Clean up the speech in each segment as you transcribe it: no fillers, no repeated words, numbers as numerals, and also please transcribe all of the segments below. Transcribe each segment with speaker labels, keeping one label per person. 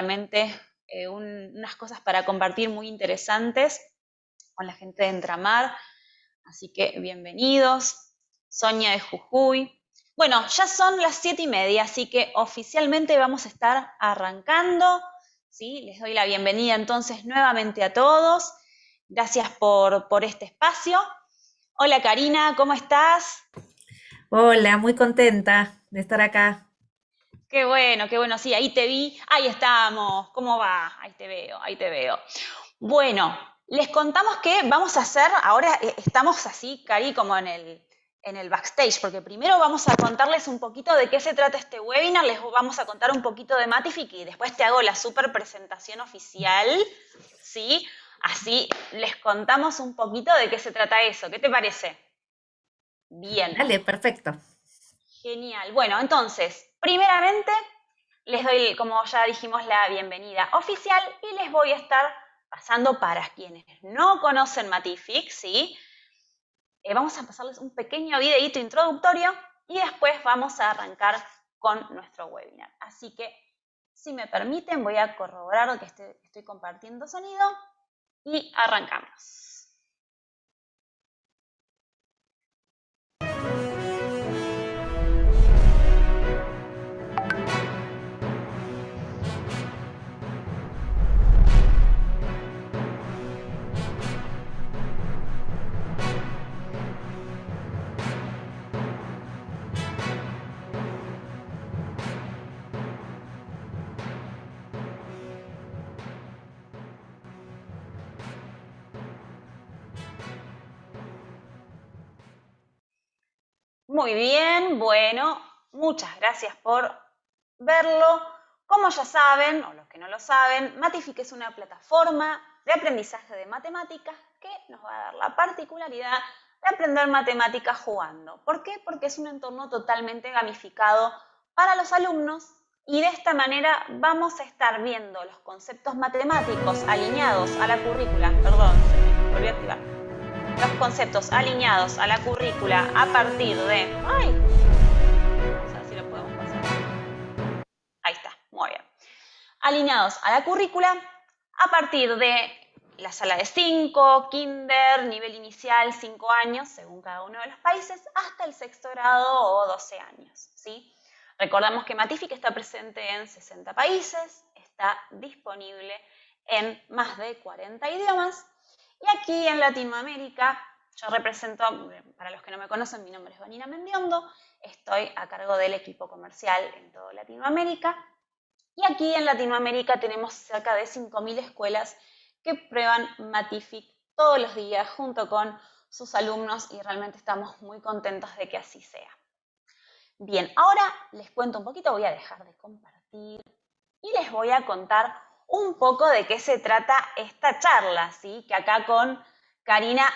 Speaker 1: realmente unas cosas para compartir muy interesantes con la gente de Entramar, así que bienvenidos. Sonia de Jujuy. Bueno, ya son las 7:30, así que oficialmente vamos a estar arrancando, ¿sí? Les doy la bienvenida entonces nuevamente a todos. Gracias por este espacio. Hola Karina, ¿cómo estás?
Speaker 2: Hola, muy contenta de estar acá.
Speaker 1: Qué bueno, sí, ahí te vi, ahí estamos, ¿cómo va? Ahí te veo, ahí te veo. Bueno, les contamos que vamos a hacer, ahora estamos así, Cari, como en el backstage, porque primero vamos a contarles un poquito de qué se trata este webinar, les vamos a contar un poquito de Matific y después te hago la super presentación oficial, ¿sí? Así les contamos un poquito de qué se trata eso, ¿qué te parece? Bien.
Speaker 2: Dale, perfecto.
Speaker 1: Genial. Bueno, entonces, primeramente les doy, como ya dijimos, la bienvenida oficial y les voy a estar pasando para quienes no conocen Matific, ¿sí? Vamos a pasarles un pequeño videíto introductorio y después vamos a arrancar con nuestro webinar. Así que, si me permiten, voy a corroborar que estoy compartiendo sonido y arrancamos. Muy bien, bueno, muchas gracias por verlo. Como ya saben, o los que no lo saben, Matific es una plataforma de aprendizaje de matemáticas que nos va a dar la particularidad de aprender matemáticas jugando. ¿Por qué? Porque es un entorno totalmente gamificado para los alumnos y de esta manera vamos a estar viendo los conceptos matemáticos alineados a la currícula. Perdón, se me volvió a activar los conceptos alineados a la currícula a partir de... ¡Ay! Vamos a ver si lo podemos pasar. Ahí está, muy bien. Alineados a la currícula a partir de la sala de 5, kinder, nivel inicial 5 años, según cada uno de los países, hasta el sexto grado o 12 años, ¿sí? Recordamos que Matific está presente en 60 países, está disponible en más de 40 idiomas y aquí en Latinoamérica, yo represento, para los que no me conocen, mi nombre es Vanina Mendiondo, estoy a cargo del equipo comercial en toda Latinoamérica y aquí en Latinoamérica tenemos cerca de 5.000 escuelas que prueban Matific todos los días junto con sus alumnos y realmente estamos muy contentos de que así sea. Bien, ahora les cuento un poquito, voy a dejar de compartir y les voy a contar un poco de qué se trata esta charla, ¿sí? Que acá con Karina,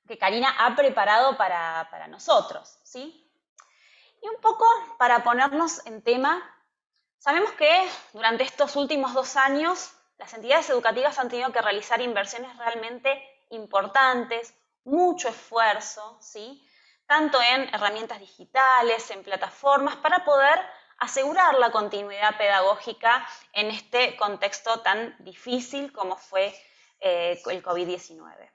Speaker 1: que Karina ha preparado para nosotros, ¿sí? Y un poco para ponernos en tema, sabemos que durante estos últimos 2 años las entidades educativas han tenido que realizar inversiones realmente importantes, mucho esfuerzo, ¿sí? Tanto en herramientas digitales, en plataformas, para poder asegurar la continuidad pedagógica en este contexto tan difícil como fue el COVID-19.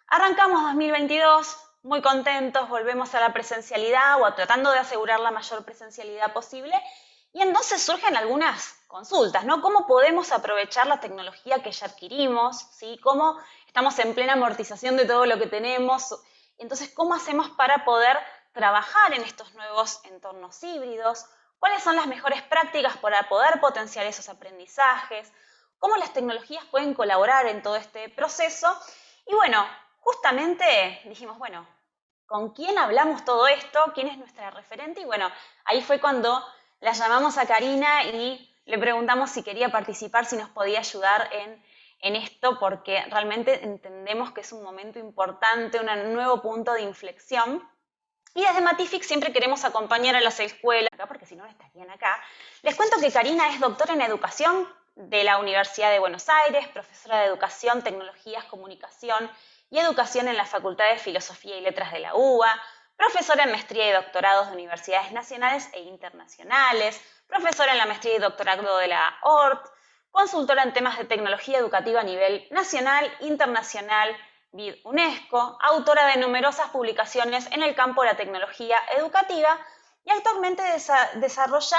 Speaker 1: Arrancamos 2022 muy contentos, volvemos a la presencialidad o tratando de asegurar la mayor presencialidad posible y entonces surgen algunas consultas, ¿no? ¿Cómo podemos aprovechar la tecnología que ya adquirimos? ¿Sí? ¿Cómo estamos en plena amortización de todo lo que tenemos? Entonces, ¿cómo hacemos para poder trabajar en estos nuevos entornos híbridos? ¿Cuáles son las mejores prácticas para poder potenciar esos aprendizajes? ¿Cómo las tecnologías pueden colaborar en todo este proceso? Y bueno, justamente dijimos, bueno, ¿con quién hablamos todo esto? ¿Quién es nuestra referente? Y bueno, ahí fue cuando la llamamos a Karina y le preguntamos si quería participar, si nos podía ayudar en esto, porque realmente entendemos que es un momento importante, un nuevo punto de inflexión. Y desde Matific siempre queremos acompañar a las escuelas, porque si no, no estarían acá. Les cuento que Karina es doctora en educación de la Universidad de Buenos Aires, profesora de educación, tecnologías, comunicación y educación en la Facultad de Filosofía y Letras de la UBA, profesora en maestría y doctorados de universidades nacionales e internacionales, profesora en la maestría y doctorado de la ORT, consultora en temas de tecnología educativa a nivel nacional, internacional, BID UNESCO, autora de numerosas publicaciones en el campo de la tecnología educativa y actualmente desarrolla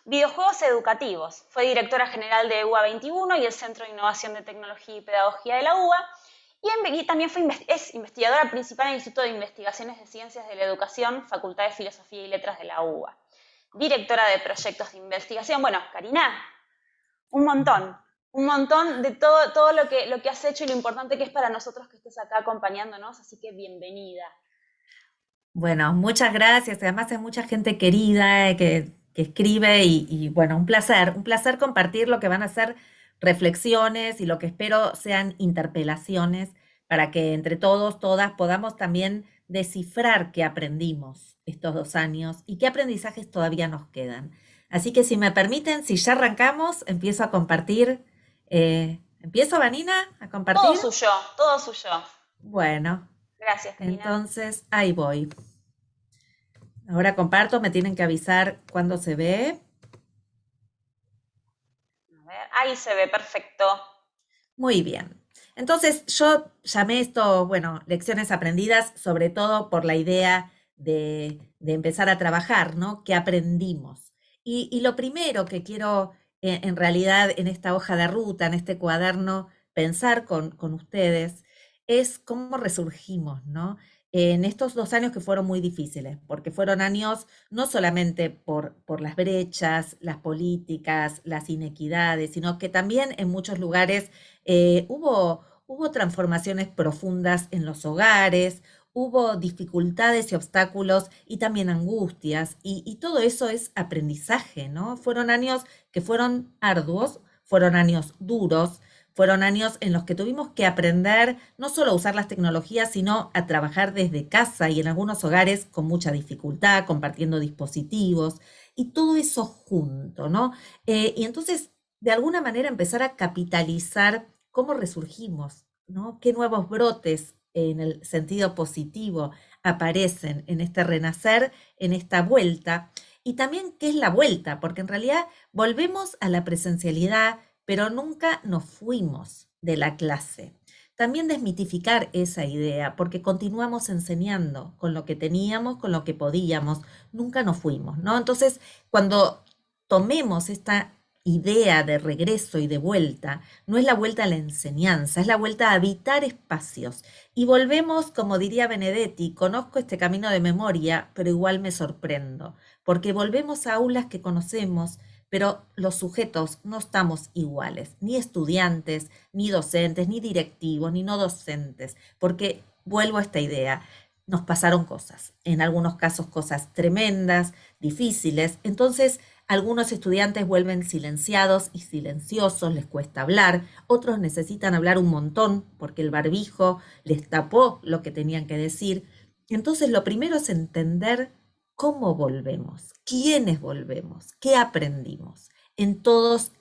Speaker 1: videojuegos educativos. Fue directora general de UBA 21 y el Centro de Innovación de Tecnología y Pedagogía de la UBA y también es investigadora principal en el Instituto de Investigaciones de Ciencias de la Educación, Facultad de Filosofía y Letras de la UBA. Directora de proyectos de investigación. Bueno, Karina, un montón de todo lo que has hecho y lo importante que es para nosotros que estés acá acompañándonos, así que bienvenida.
Speaker 2: Bueno, muchas gracias. Además hay mucha gente querida que escribe y bueno, un placer compartir lo que van a ser reflexiones y lo que espero sean interpelaciones para que entre todos, todas podamos también descifrar qué aprendimos estos 2 años y qué aprendizajes todavía nos quedan. Así que si me permiten, si ya arrancamos, empiezo a compartir. ¿Empiezo, Vanina, a compartir?
Speaker 1: Todo suyo.
Speaker 2: Bueno,
Speaker 1: Gracias, Karina.
Speaker 2: entonces ahí voy. Ahora comparto, me tienen que avisar cuándo se ve.
Speaker 1: A ver, ahí se ve, perfecto.
Speaker 2: Muy bien. Entonces yo llamé esto, bueno, lecciones aprendidas, sobre todo por la idea de empezar a trabajar, ¿no? ¿Qué aprendimos? Y lo primero que quiero, en realidad, en esta hoja de ruta, en este cuaderno, pensar con ustedes, es cómo resurgimos, ¿no? En estos 2 años que fueron muy difíciles, porque fueron años no solamente por las brechas, las políticas, las inequidades, sino que también en muchos lugares hubo transformaciones profundas en los hogares, hubo dificultades y obstáculos y también angustias, y todo eso es aprendizaje, ¿no? Fueron años que fueron arduos, fueron años duros, fueron años en los que tuvimos que aprender no solo a usar las tecnologías, sino a trabajar desde casa y en algunos hogares con mucha dificultad, compartiendo dispositivos y todo eso junto, ¿no? Y entonces, de alguna manera, empezar a capitalizar cómo resurgimos, ¿no? Qué nuevos brotes en el sentido positivo aparecen en este renacer, en esta vuelta. Y también qué es la vuelta, porque en realidad volvemos a la presencialidad, pero nunca nos fuimos de la clase. También desmitificar esa idea, porque continuamos enseñando con lo que teníamos, con lo que podíamos, nunca nos fuimos, ¿no? Entonces, cuando tomemos esta idea de regreso y de vuelta, no es la vuelta a la enseñanza, es la vuelta a habitar espacios. Y volvemos, como diría Benedetti, conozco este camino de memoria, pero igual me sorprendo, porque volvemos a aulas que conocemos, pero los sujetos no estamos iguales, ni estudiantes, ni docentes, ni directivos, ni no docentes, porque vuelvo a esta idea, nos pasaron cosas, en algunos casos cosas tremendas, difíciles, entonces algunos estudiantes vuelven silenciados y silenciosos, les cuesta hablar, otros necesitan hablar un montón porque el barbijo les tapó lo que tenían que decir. Entonces lo primero es entender cómo volvemos, quiénes volvemos, qué aprendimos en todos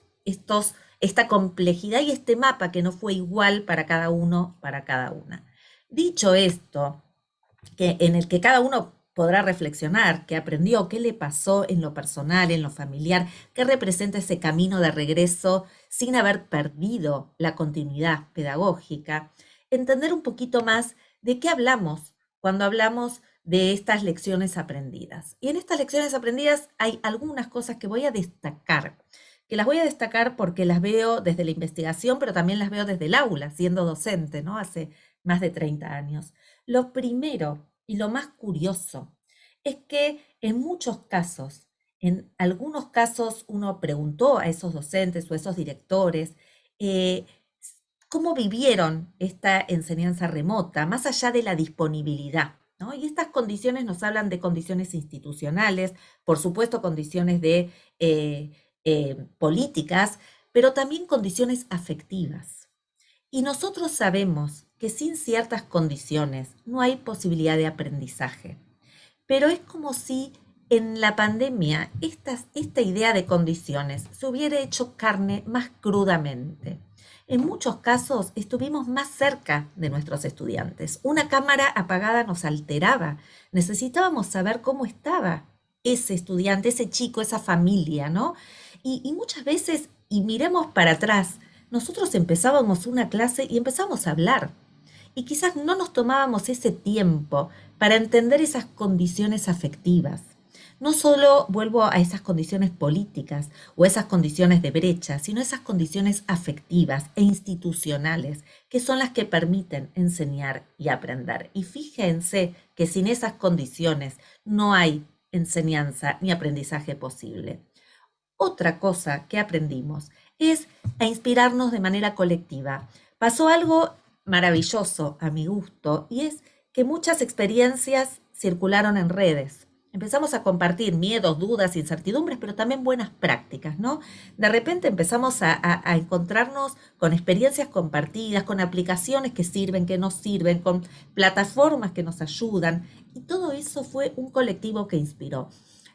Speaker 2: esta complejidad y este mapa que no fue igual para cada uno, para cada una. Dicho esto, en el que cada uno podrá reflexionar qué aprendió, qué le pasó en lo personal, en lo familiar, qué representa ese camino de regreso sin haber perdido la continuidad pedagógica, entender un poquito más de qué hablamos cuando hablamos de estas lecciones aprendidas. Y en estas lecciones aprendidas hay algunas cosas que voy a destacar, porque las veo desde la investigación, pero también las veo desde el aula, siendo docente, ¿no? Hace más de 30 años. Lo primero y lo más curioso es que en muchos casos, en algunos casos uno preguntó a esos docentes o a esos directores cómo vivieron esta enseñanza remota, más allá de la disponibilidad, ¿no? Y estas condiciones nos hablan de condiciones institucionales, por supuesto condiciones de políticas, pero también condiciones afectivas. Y nosotros sabemos que sin ciertas condiciones no hay posibilidad de aprendizaje. Pero es como si en la pandemia esta idea de condiciones se hubiera hecho carne más crudamente. En muchos casos estuvimos más cerca de nuestros estudiantes. Una cámara apagada nos alteraba. Necesitábamos saber cómo estaba ese estudiante, ese chico, esa familia, ¿no? Y muchas veces, y miremos para atrás, nosotros empezábamos una clase y empezamos a hablar. Y quizás no nos tomábamos ese tiempo para entender esas condiciones afectivas. No solo vuelvo a esas condiciones políticas o esas condiciones de brecha, sino esas condiciones afectivas e institucionales que son las que permiten enseñar y aprender. Y fíjense que sin esas condiciones no hay enseñanza ni aprendizaje posible. Otra cosa que aprendimos es a inspirarnos de manera colectiva. Pasó algo maravilloso a mi gusto y es que muchas experiencias circularon en redes. Empezamos a compartir miedos, dudas, incertidumbres, pero también buenas prácticas, ¿no? De repente empezamos a encontrarnos con experiencias compartidas, con aplicaciones que sirven, que nos sirven, con plataformas que nos ayudan. Y todo eso fue un colectivo que inspiró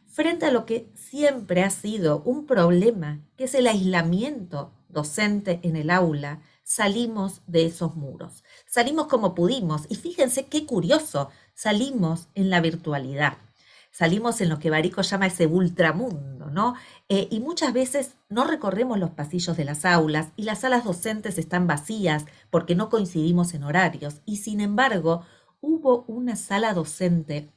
Speaker 2: frente a lo que siempre ha sido un problema, que es el aislamiento docente en el aula. Salimos de esos muros, salimos como pudimos y fíjense qué curioso, salimos en la virtualidad, salimos en lo que Barico llama ese ultramundo, ¿no? Y muchas veces no recorremos los pasillos de las aulas y las salas docentes están vacías porque no coincidimos en horarios y sin embargo hubo una sala docente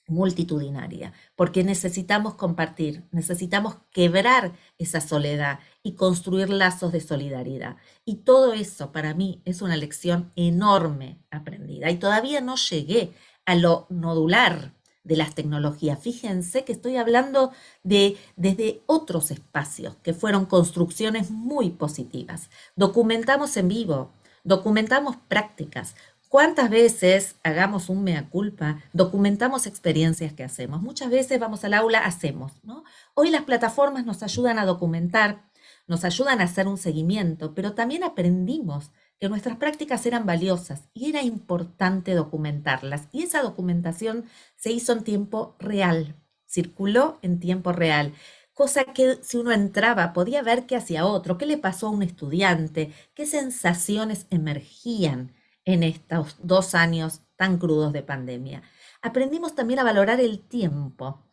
Speaker 2: multitudinaria, porque necesitamos compartir, necesitamos quebrar esa soledad y construir lazos de solidaridad. Y todo eso para mí es una lección enorme aprendida. Y todavía no llegué a lo nodular de las tecnologías. Fíjense que estoy hablando desde otros espacios que fueron construcciones muy positivas. Documentamos en vivo, documentamos prácticas. ¿Cuántas veces hagamos un mea culpa, documentamos experiencias que hacemos? Muchas veces vamos al aula, hacemos, ¿no? Hoy las plataformas nos ayudan a documentar, nos ayudan a hacer un seguimiento, pero también aprendimos que nuestras prácticas eran valiosas y era importante documentarlas. Y esa documentación se hizo en tiempo real, circuló en tiempo real. Cosa que si uno entraba podía ver qué hacía otro, qué le pasó a un estudiante, qué sensaciones emergían en estos 2 años tan crudos de pandemia. Aprendimos también a valorar el tiempo.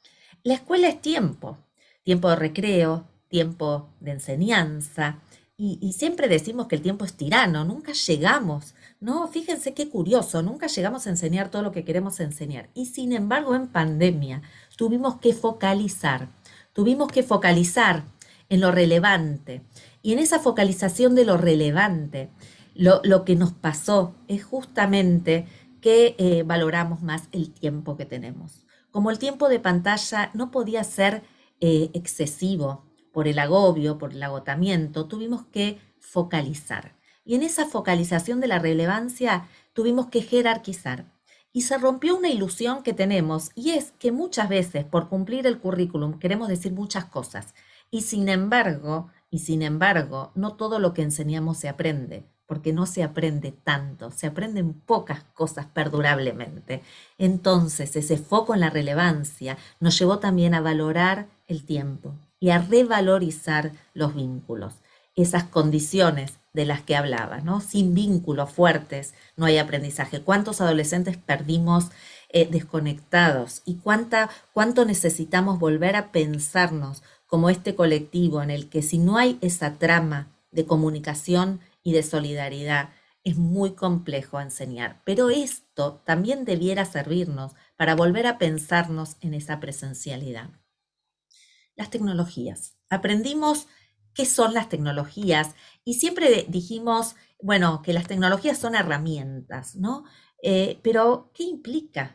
Speaker 2: La escuela es tiempo, tiempo de recreo, tiempo de enseñanza, y siempre decimos que el tiempo es tirano, nunca llegamos, ¿no? Fíjense qué curioso, nunca llegamos a enseñar todo lo que queremos enseñar. Y sin embargo, en pandemia tuvimos que focalizar en lo relevante. Y en esa focalización de lo relevante, lo que nos pasó es justamente que valoramos más el tiempo que tenemos. Como el tiempo de pantalla no podía ser excesivo por el agobio, por el agotamiento, tuvimos que focalizar. Y en esa focalización de la relevancia tuvimos que jerarquizar. Y se rompió una ilusión que tenemos, y es que muchas veces por cumplir el currículum queremos decir muchas cosas. Y sin embargo, no todo lo que enseñamos se aprende, porque no se aprende tanto, se aprenden pocas cosas perdurablemente. Entonces, ese foco en la relevancia nos llevó también a valorar el tiempo y a revalorizar los vínculos, esas condiciones de las que hablaba, ¿no? Sin vínculos fuertes no hay aprendizaje. ¿Cuántos adolescentes perdimos desconectados? ¿Y cuánto necesitamos volver a pensarnos como este colectivo en el que si no hay esa trama de comunicación y de solidaridad, es muy complejo enseñar? Pero esto también debiera servirnos para volver a pensarnos en esa presencialidad. Las tecnologías. Aprendimos qué son las tecnologías y siempre dijimos, bueno, que las tecnologías son herramientas, ¿no? Pero, ¿qué implica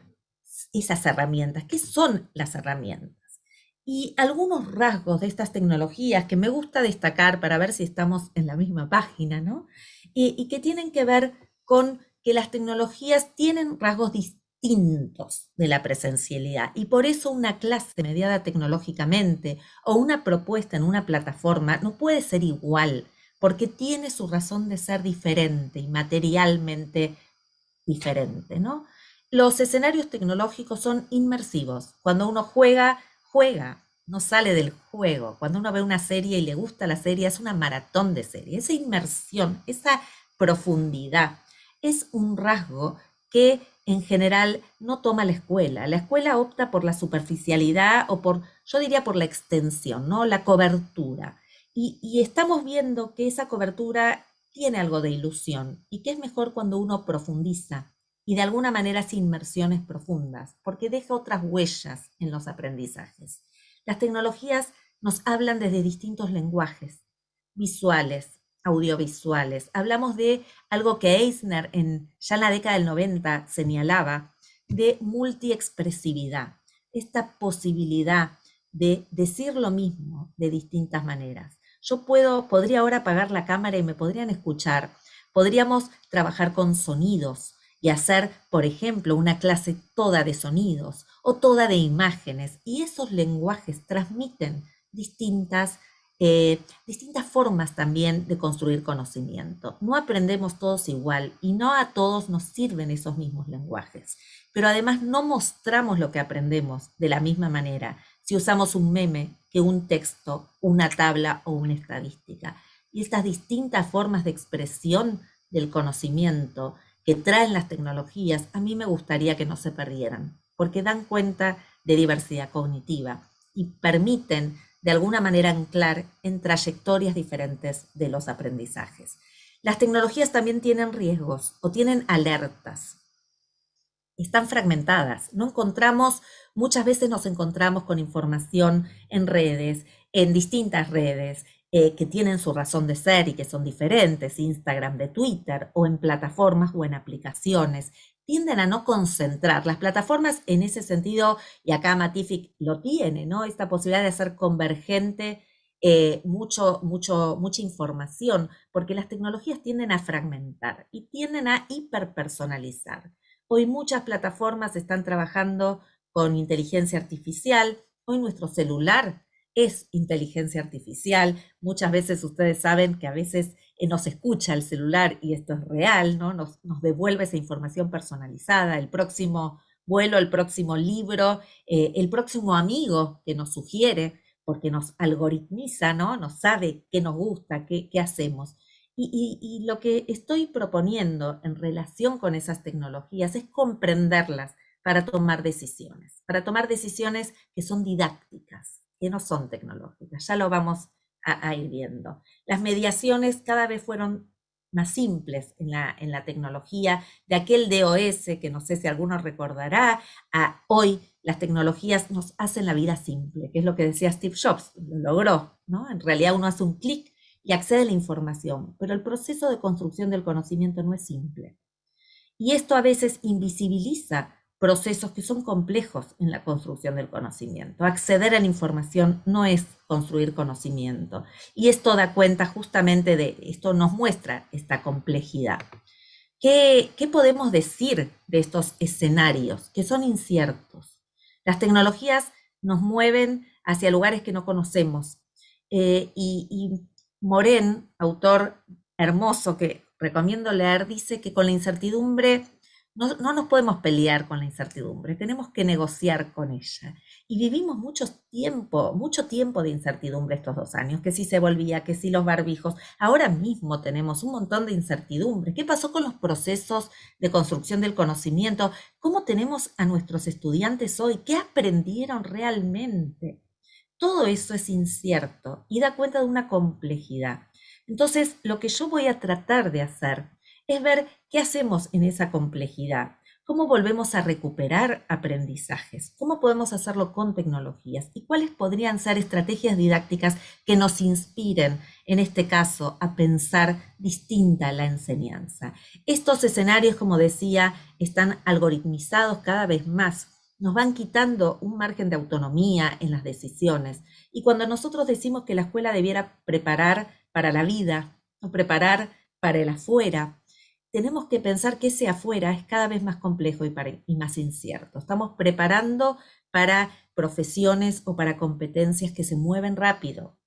Speaker 2: esas herramientas? ¿Qué son las herramientas? Y algunos rasgos de estas tecnologías que me gusta destacar para ver si estamos en la misma página, ¿no? Y que tienen que ver con que las tecnologías tienen rasgos distintos de la presencialidad y por eso una clase mediada tecnológicamente o una propuesta en una plataforma no puede ser igual porque tiene su razón de ser diferente y materialmente diferente, ¿no? Los escenarios tecnológicos son inmersivos. Cuando uno juega, no sale del juego. Cuando uno ve una serie y le gusta la serie, es una maratón de serie. Esa inmersión, esa profundidad, es un rasgo que en general no toma la escuela. La escuela opta por la superficialidad o yo diría por la extensión, ¿no? La cobertura. Y estamos viendo que esa cobertura tiene algo de ilusión y que es mejor cuando uno profundiza y de alguna manera hace inmersiones profundas, porque deja otras huellas en los aprendizajes. Las tecnologías nos hablan desde distintos lenguajes, visuales, audiovisuales. Hablamos de algo que Eisner ya en la década del 90 señalaba, de multiexpresividad, esta posibilidad de decir lo mismo de distintas maneras. Yo podría ahora apagar la cámara y me podrían escuchar. Podríamos trabajar con sonidos y hacer, por ejemplo, una clase toda de sonidos o toda de imágenes. Y esos lenguajes transmiten distintas formas también de construir conocimiento. No aprendemos todos igual y no a todos nos sirven esos mismos lenguajes, pero además no mostramos lo que aprendemos de la misma manera si usamos un meme que un texto, una tabla o una estadística. Y estas distintas formas de expresión del conocimiento que traen las tecnologías, a mí me gustaría que no se perdieran, porque dan cuenta de diversidad cognitiva y permiten de alguna manera anclar en trayectorias diferentes de los aprendizajes. Las tecnologías también tienen riesgos o tienen alertas. Están fragmentadas. Muchas veces nos encontramos con información en redes, en distintas redes, que tienen su razón de ser y que son diferentes, Instagram de Twitter, o en plataformas o en aplicaciones. Tienden a no concentrar. Las plataformas en ese sentido, y acá Matific lo tiene, ¿no? Esta posibilidad de hacer convergente mucha información, porque las tecnologías tienden a fragmentar y tienden a hiperpersonalizar. Hoy muchas plataformas están trabajando con inteligencia artificial. Hoy nuestro celular es inteligencia artificial. Muchas veces ustedes saben que a veces nos escucha el celular y esto es real, ¿no? Nos devuelve esa información personalizada, el próximo vuelo, el próximo libro, el próximo amigo que nos sugiere, porque nos algoritmiza, ¿no? Nos sabe qué nos gusta, qué hacemos. Y lo que estoy proponiendo en relación con esas tecnologías es comprenderlas para tomar decisiones que son didácticas, que no son tecnológicas. Ya lo vamos a ir viendo. Las mediaciones cada vez fueron más simples en la tecnología, de aquel DOS, que no sé si alguno recordará, a hoy las tecnologías nos hacen la vida simple, que es lo que decía Steve Jobs, lo logró, ¿no? En realidad uno hace un clic y accede a la información, pero el proceso de construcción del conocimiento no es simple. Y esto a veces invisibiliza procesos que son complejos en la construcción del conocimiento. Acceder a la información no es construir conocimiento. Y esto da cuenta justamente esto nos muestra esta complejidad. ¿Qué podemos decir de estos escenarios que son inciertos? Las tecnologías nos mueven hacia lugares que no conocemos. Y Moren, autor hermoso que recomiendo leer, dice que con la incertidumbre no nos podemos pelear con la incertidumbre, tenemos que negociar con ella. Y vivimos mucho tiempo de incertidumbre estos 2 años, que si se volvía, que si los barbijos. Ahora mismo tenemos un montón de incertidumbre. ¿Qué pasó con los procesos de construcción del conocimiento? ¿Cómo tenemos a nuestros estudiantes hoy? ¿Qué aprendieron realmente? Todo eso es incierto y da cuenta de una complejidad. Entonces, lo que yo voy a tratar de hacer es ver qué hacemos en esa complejidad, cómo volvemos a recuperar aprendizajes, cómo podemos hacerlo con tecnologías y cuáles podrían ser estrategias didácticas que nos inspiren, en este caso, a pensar distinta la enseñanza. Estos escenarios, como decía, están algoritmizados cada vez más. Nos van quitando un margen de autonomía en las decisiones. Y cuando nosotros decimos que la escuela debiera preparar para la vida o preparar para el afuera, tenemos que pensar que ese afuera es cada vez más complejo y más incierto. Estamos preparando para profesiones o para competencias que se mueven rápido,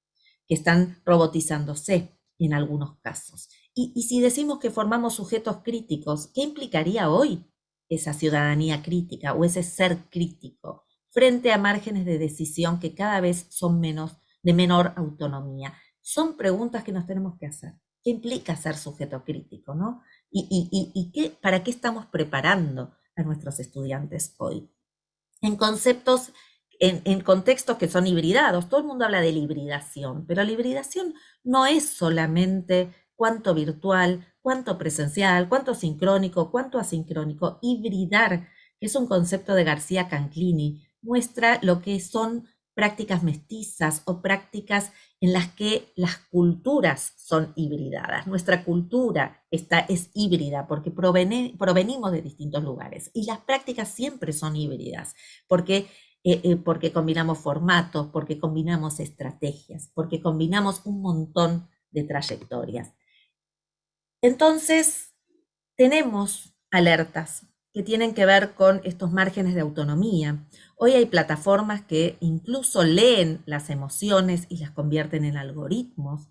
Speaker 2: que están robotizándose en algunos casos. Y si decimos que formamos sujetos críticos, ¿qué implicaría hoy esa ciudadanía crítica o ese ser crítico frente a márgenes de decisión que cada vez son de menor autonomía? Son preguntas que nos tenemos que hacer. ¿Qué implica ser sujeto crítico, no? ¿Para qué estamos preparando a nuestros estudiantes hoy? En conceptos en contextos que son hibridados. Todo el mundo habla de la hibridación, pero la hibridación no es solamente cuánto virtual, cuánto presencial, cuánto sincrónico, cuánto asincrónico. Hibridar, que es un concepto de García Canclini, muestra lo que son prácticas mestizas o prácticas en las que las culturas son hibridadas. Nuestra cultura es híbrida porque provenimos de distintos lugares y las prácticas siempre son híbridas porque combinamos formatos, porque combinamos estrategias, porque combinamos un montón de trayectorias. Entonces, tenemos alertas que tienen que ver con estos márgenes de autonomía. Hoy hay plataformas que incluso leen las emociones y las convierten en algoritmos.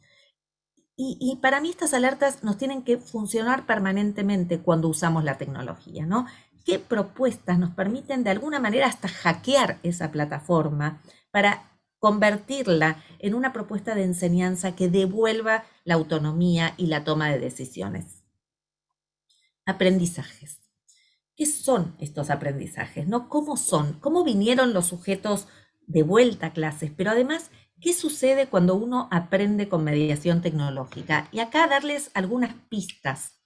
Speaker 2: Y para mí estas alertas nos tienen que funcionar permanentemente cuando usamos la tecnología, ¿no? ¿Qué propuestas nos permiten de alguna manera hasta hackear esa plataforma para convertirla en una propuesta de enseñanza que devuelva la autonomía y la toma de decisiones? Aprendizajes. ¿Qué son estos aprendizajes? ¿No? ¿Cómo son? ¿Cómo vinieron los sujetos de vuelta a clases? Pero además, ¿qué sucede cuando uno aprende con mediación tecnológica? Y acá darles algunas pistas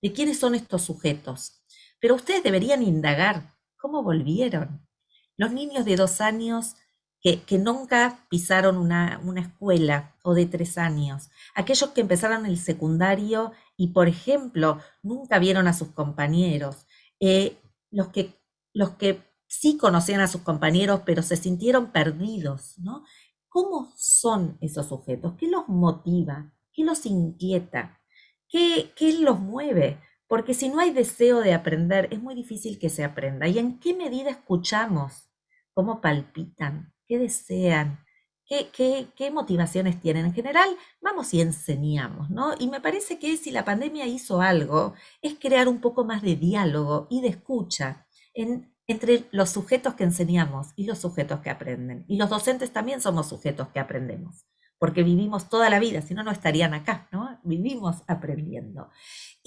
Speaker 2: de quiénes son estos sujetos. Pero ustedes deberían indagar cómo volvieron. Los niños de 2 años que nunca pisaron una escuela o de 3 años. Aquellos que empezaron el secundario y, por ejemplo, nunca vieron a sus compañeros. Eh, los que, los que sí conocían a sus compañeros, pero se sintieron perdidos, ¿no? ¿Cómo son esos sujetos? ¿Qué los motiva? ¿Qué los inquieta? ¿Qué los mueve? Porque si no hay deseo de aprender, es muy difícil que se aprenda. ¿Y en qué medida escuchamos? ¿Cómo palpitan? ¿Qué desean? ¿Qué motivaciones tienen? En general, vamos y enseñamos, ¿no? Y me parece que si la pandemia hizo algo, es crear un poco más de diálogo y de escucha entre los sujetos que enseñamos y los sujetos que aprenden. Y los docentes también somos sujetos que aprendemos, porque vivimos toda la vida, si no, no estarían acá, ¿no? Vivimos aprendiendo.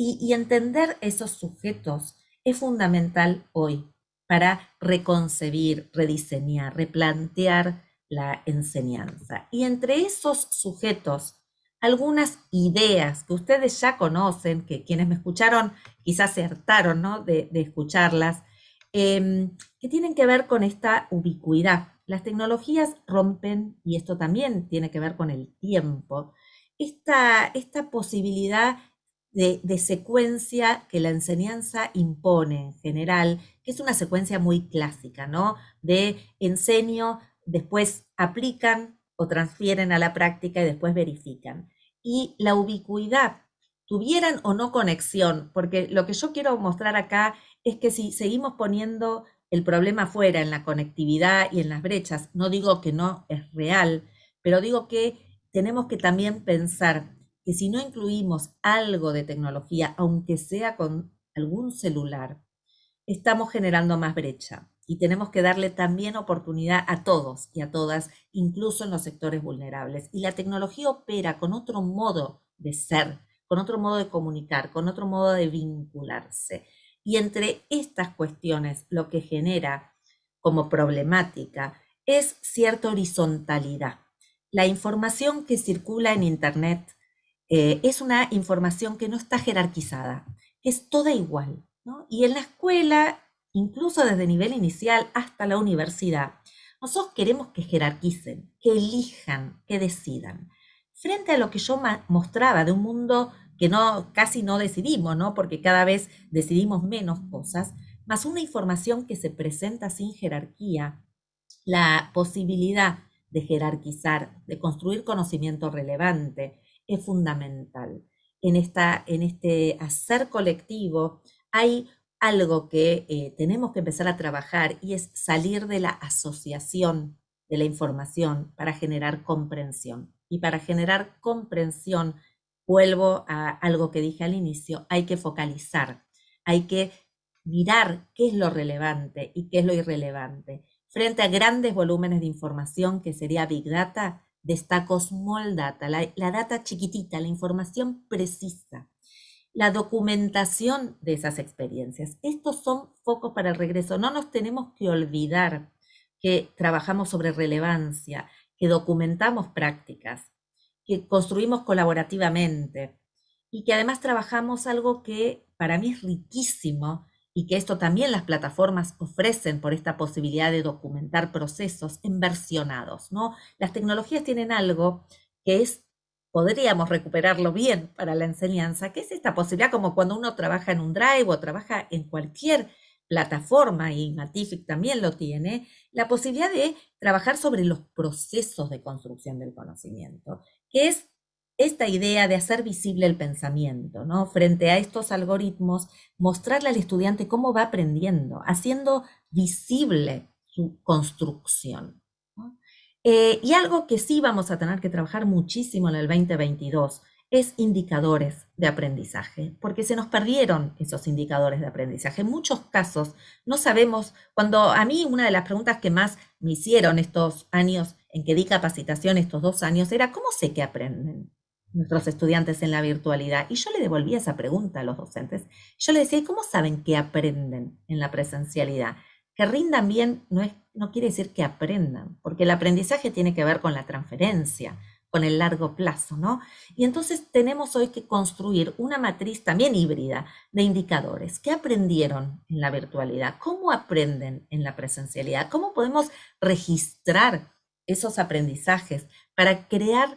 Speaker 2: Y entender esos sujetos es fundamental hoy para reconcebir, rediseñar, replantear la enseñanza. Y entre esos sujetos, algunas ideas que ustedes ya conocen, que quienes me escucharon quizás se hartaron, ¿no?, de escucharlas, que tienen que ver con esta ubicuidad. Las tecnologías rompen, y esto también tiene que ver con el tiempo, esta posibilidad de secuencia que la enseñanza impone en general, que es una secuencia muy clásica, ¿no? De enseño, después aplican o transfieren a la práctica y después verifican. Y la ubicuidad, tuvieran o no conexión, porque lo que yo quiero mostrar acá es que si seguimos poniendo el problema fuera en la conectividad y en las brechas, no digo que no es real, pero digo que tenemos que también pensar que si no incluimos algo de tecnología, aunque sea con algún celular, estamos generando más brecha y tenemos que darle también oportunidad a todos y a todas, incluso en los sectores vulnerables. Y la tecnología opera con otro modo de ser, con otro modo de comunicar, con otro modo de vincularse. Y entre estas cuestiones, lo que genera como problemática es cierta horizontalidad. La información que circula en Internet es una información que no está jerarquizada, es toda igual, ¿no? Y en la escuela, incluso desde nivel inicial hasta la universidad, nosotros queremos que jerarquicen, que elijan, que decidan. Frente a lo que yo mostraba de un mundo que casi no decidimos, ¿no? Porque cada vez decidimos menos cosas, más una información que se presenta sin jerarquía, la posibilidad de jerarquizar, de construir conocimiento relevante, es fundamental. En este hacer colectivo hay algo que tenemos que empezar a trabajar y es salir de la asociación de la información para generar comprensión. Y para generar comprensión, vuelvo a algo que dije al inicio, hay que focalizar, hay que mirar qué es lo relevante y qué es lo irrelevante. Frente a grandes volúmenes de información, que sería Big Data, destaco Small Data, la data chiquitita, la información precisa, la documentación de esas experiencias. Estos son focos para el regreso. No nos tenemos que olvidar que trabajamos sobre relevancia, que documentamos prácticas, que construimos colaborativamente y que además trabajamos algo que para mí es riquísimo y que esto también las plataformas ofrecen por esta posibilidad de documentar procesos en versionados, ¿no? Las tecnologías tienen algo que es, podríamos recuperarlo bien para la enseñanza, que es esta posibilidad como cuando uno trabaja en un Drive o trabaja en cualquier plataforma, y Matific también lo tiene, la posibilidad de trabajar sobre los procesos de construcción del conocimiento, que es esta idea de hacer visible el pensamiento, ¿no? Frente a estos algoritmos, mostrarle al estudiante cómo va aprendiendo, haciendo visible su construcción, ¿no? Y algo que sí vamos a tener que trabajar muchísimo en el 2022 es indicadores de aprendizaje, porque se nos perdieron esos indicadores de aprendizaje. En muchos casos no sabemos, cuando a mí una de las preguntas que más me hicieron estos años en que di capacitación, estos 2 años, era ¿cómo sé que aprenden nuestros estudiantes en la virtualidad? Y yo le devolvía esa pregunta a los docentes. Yo les decía, ¿cómo saben que aprenden en la presencialidad? Que rindan bien no quiere decir que aprendan, porque el aprendizaje tiene que ver con la transferencia, con el largo plazo, ¿no? Y entonces tenemos hoy que construir una matriz también híbrida de indicadores. ¿Qué aprendieron en la virtualidad? ¿Cómo aprenden en la presencialidad? ¿Cómo podemos registrar esos aprendizajes para crear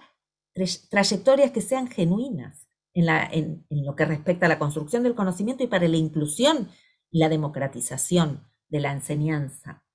Speaker 2: trayectorias que sean genuinas en lo que respecta a la construcción del conocimiento y para la inclusión y la democratización de la enseñanza?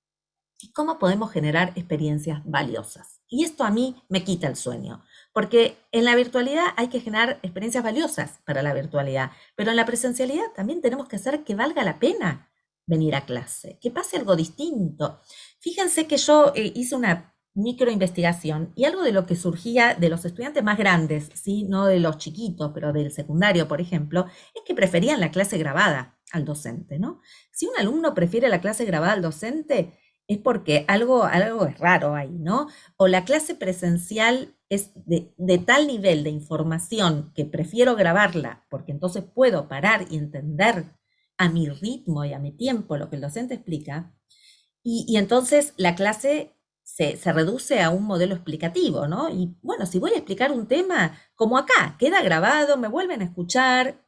Speaker 2: ¿Y cómo podemos generar experiencias valiosas? Y esto a mí me quita el sueño, porque en la virtualidad hay que generar experiencias valiosas para la virtualidad, pero en la presencialidad también tenemos que hacer que valga la pena venir a clase, que pase algo distinto. Fíjense que yo hice una microinvestigación y algo de lo que surgía de los estudiantes más grandes, ¿sí? No de los chiquitos, pero del secundario, por ejemplo, es que preferían la clase grabada al docente, ¿no? Si un alumno prefiere la clase grabada al docente, es porque algo es raro ahí, ¿no? O la clase presencial es de tal nivel de información que prefiero grabarla, porque entonces puedo parar y entender a mi ritmo y a mi tiempo lo que el docente explica, y entonces la clase se reduce a un modelo explicativo, ¿no? Y bueno, si voy a explicar un tema, como acá, queda grabado, me vuelven a escuchar,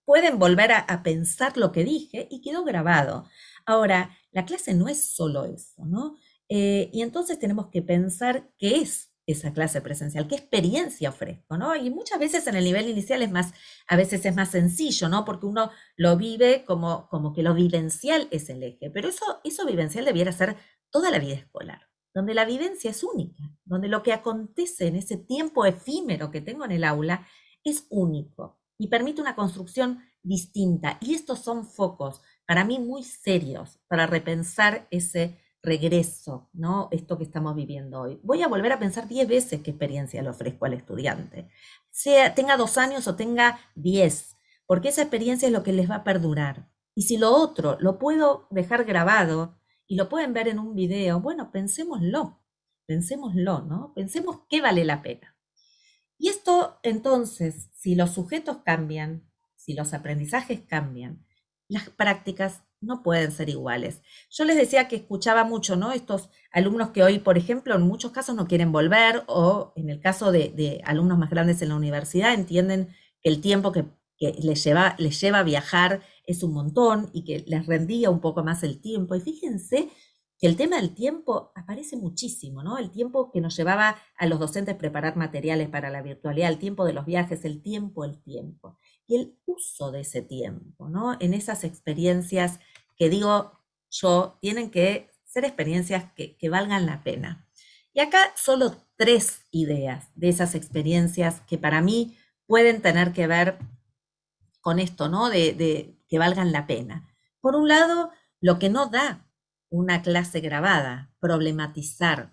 Speaker 2: pueden volver a pensar lo que dije y quedó grabado. Ahora, la clase no es solo eso, ¿no? Y entonces tenemos que pensar qué es esa clase presencial, qué experiencia ofrezco, ¿no? Y muchas veces en el nivel inicial a veces es más sencillo, ¿no? Porque uno lo vive como que lo vivencial es el eje, pero eso vivencial debiera ser toda la vida escolar, donde la vivencia es única, donde lo que acontece en ese tiempo efímero que tengo en el aula es único y permite una construcción distinta. Y estos son focos para mí muy serios para repensar ese regreso, ¿no? Esto que estamos viviendo hoy. Voy a volver a pensar 10 veces qué experiencia le ofrezco al estudiante, tenga 2 años o tenga 10, porque esa experiencia es lo que les va a perdurar. Y si lo otro lo puedo dejar grabado y lo pueden ver en un video, bueno, pensémoslo, ¿no? Pensemos qué vale la pena. Y esto, entonces, si los sujetos cambian, si los aprendizajes cambian, las prácticas no pueden ser iguales. Yo les decía que escuchaba mucho, ¿no? Estos alumnos que hoy, por ejemplo, en muchos casos no quieren volver, o en el caso de alumnos más grandes en la universidad, entienden que el tiempo que les lleva a viajar es un montón y que les rendía un poco más el tiempo. Y fíjense que el tema del tiempo aparece muchísimo, ¿no? El tiempo que nos llevaba a los docentes preparar materiales para la virtualidad, el tiempo de los viajes, el tiempo. Y el uso de ese tiempo, ¿no? En esas experiencias que digo yo, tienen que ser experiencias que valgan la pena. Y acá solo 3 ideas de esas experiencias que para mí pueden tener que ver con esto, ¿no? De que valgan la pena. Por un lado, lo que no da una clase grabada, problematizar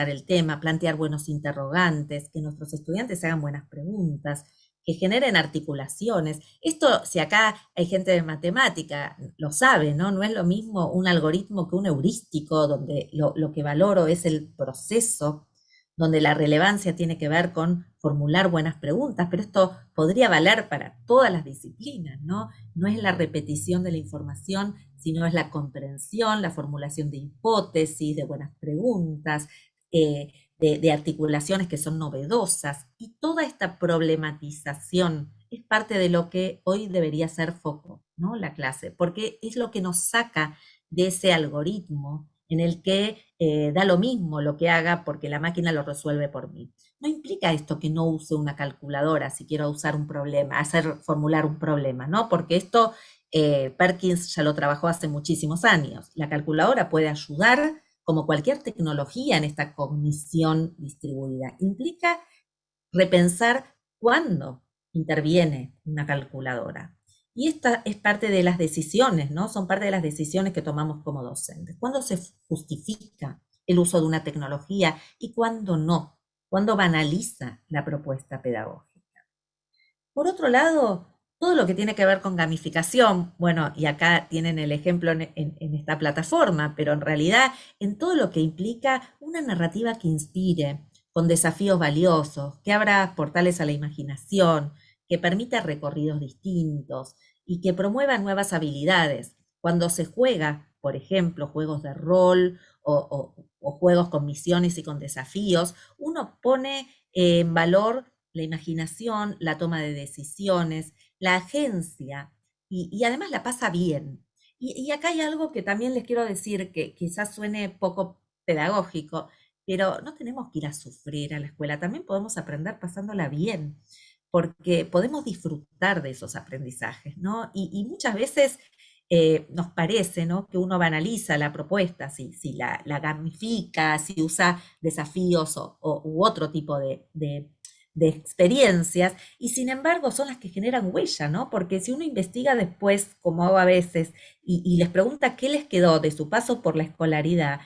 Speaker 2: el tema, plantear buenos interrogantes, que nuestros estudiantes hagan buenas preguntas, que generen articulaciones. Esto, si acá hay gente de matemática, lo sabe, ¿no? No es lo mismo un algoritmo que un heurístico, donde lo que valoro es el proceso, donde la relevancia tiene que ver con formular buenas preguntas, pero esto podría valer para todas las disciplinas, ¿no? No es la repetición de la información, sino es la comprensión, la formulación de hipótesis, de buenas preguntas, de articulaciones que son novedosas, y toda esta problematización es parte de lo que hoy debería ser foco, ¿no? La clase, porque es lo que nos saca de ese algoritmo en el que da lo mismo lo que haga porque la máquina lo resuelve por mí. No implica esto que no use una calculadora si quiero usar un problema, formular un problema, ¿no? Porque esto Perkins ya lo trabajó hace muchísimos años. La calculadora puede ayudar como cualquier tecnología en esta cognición distribuida. Implica repensar cuándo interviene una calculadora. Y esta es parte de las decisiones, ¿no? Son parte de las decisiones que tomamos como docentes. ¿Cuándo se justifica el uso de una tecnología y cuándo no? ¿Cuándo banaliza la propuesta pedagógica? Por otro lado, todo lo que tiene que ver con gamificación, bueno, y acá tienen el ejemplo en esta plataforma, pero en realidad en todo lo que implica una narrativa que inspire, con desafíos valiosos, que abra portales a la imaginación, que permita recorridos distintos y que promueva nuevas habilidades. Cuando se juega, por ejemplo, juegos de rol o juegos con misiones y con desafíos, uno pone en valor la imaginación, la toma de decisiones, la agencia, y además la pasa bien. Y acá hay algo que también les quiero decir que quizás suene poco pedagógico, pero no tenemos que ir a sufrir a la escuela, también podemos aprender pasándola bien, porque podemos disfrutar de esos aprendizajes, ¿no? Y muchas veces nos parece, ¿no?, que uno banaliza la propuesta, si la gamifica, si usa desafíos u otro tipo de experiencias, y sin embargo son las que generan huella, ¿no? Porque si uno investiga después, como hago a veces, y les pregunta qué les quedó de su paso por la escolaridad,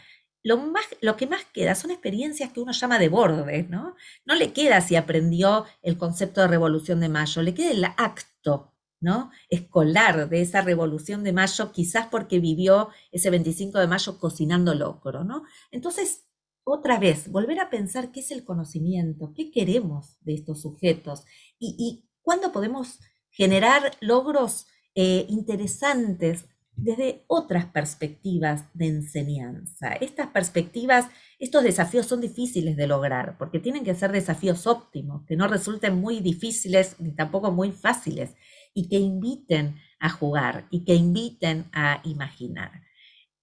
Speaker 2: lo que más queda son experiencias que uno llama de borde, ¿no? No le queda si aprendió el concepto de Revolución de Mayo, le queda el acto, ¿no?, escolar de esa Revolución de Mayo, quizás porque vivió ese 25 de mayo cocinando locro, ¿no? Entonces, otra vez, volver a pensar qué es el conocimiento, qué queremos de estos sujetos y cuándo podemos generar logros interesantes desde otras perspectivas de enseñanza. Estas perspectivas, estos desafíos son difíciles de lograr porque tienen que ser desafíos óptimos, que no resulten muy difíciles ni tampoco muy fáciles y que inviten a jugar y que inviten a imaginar.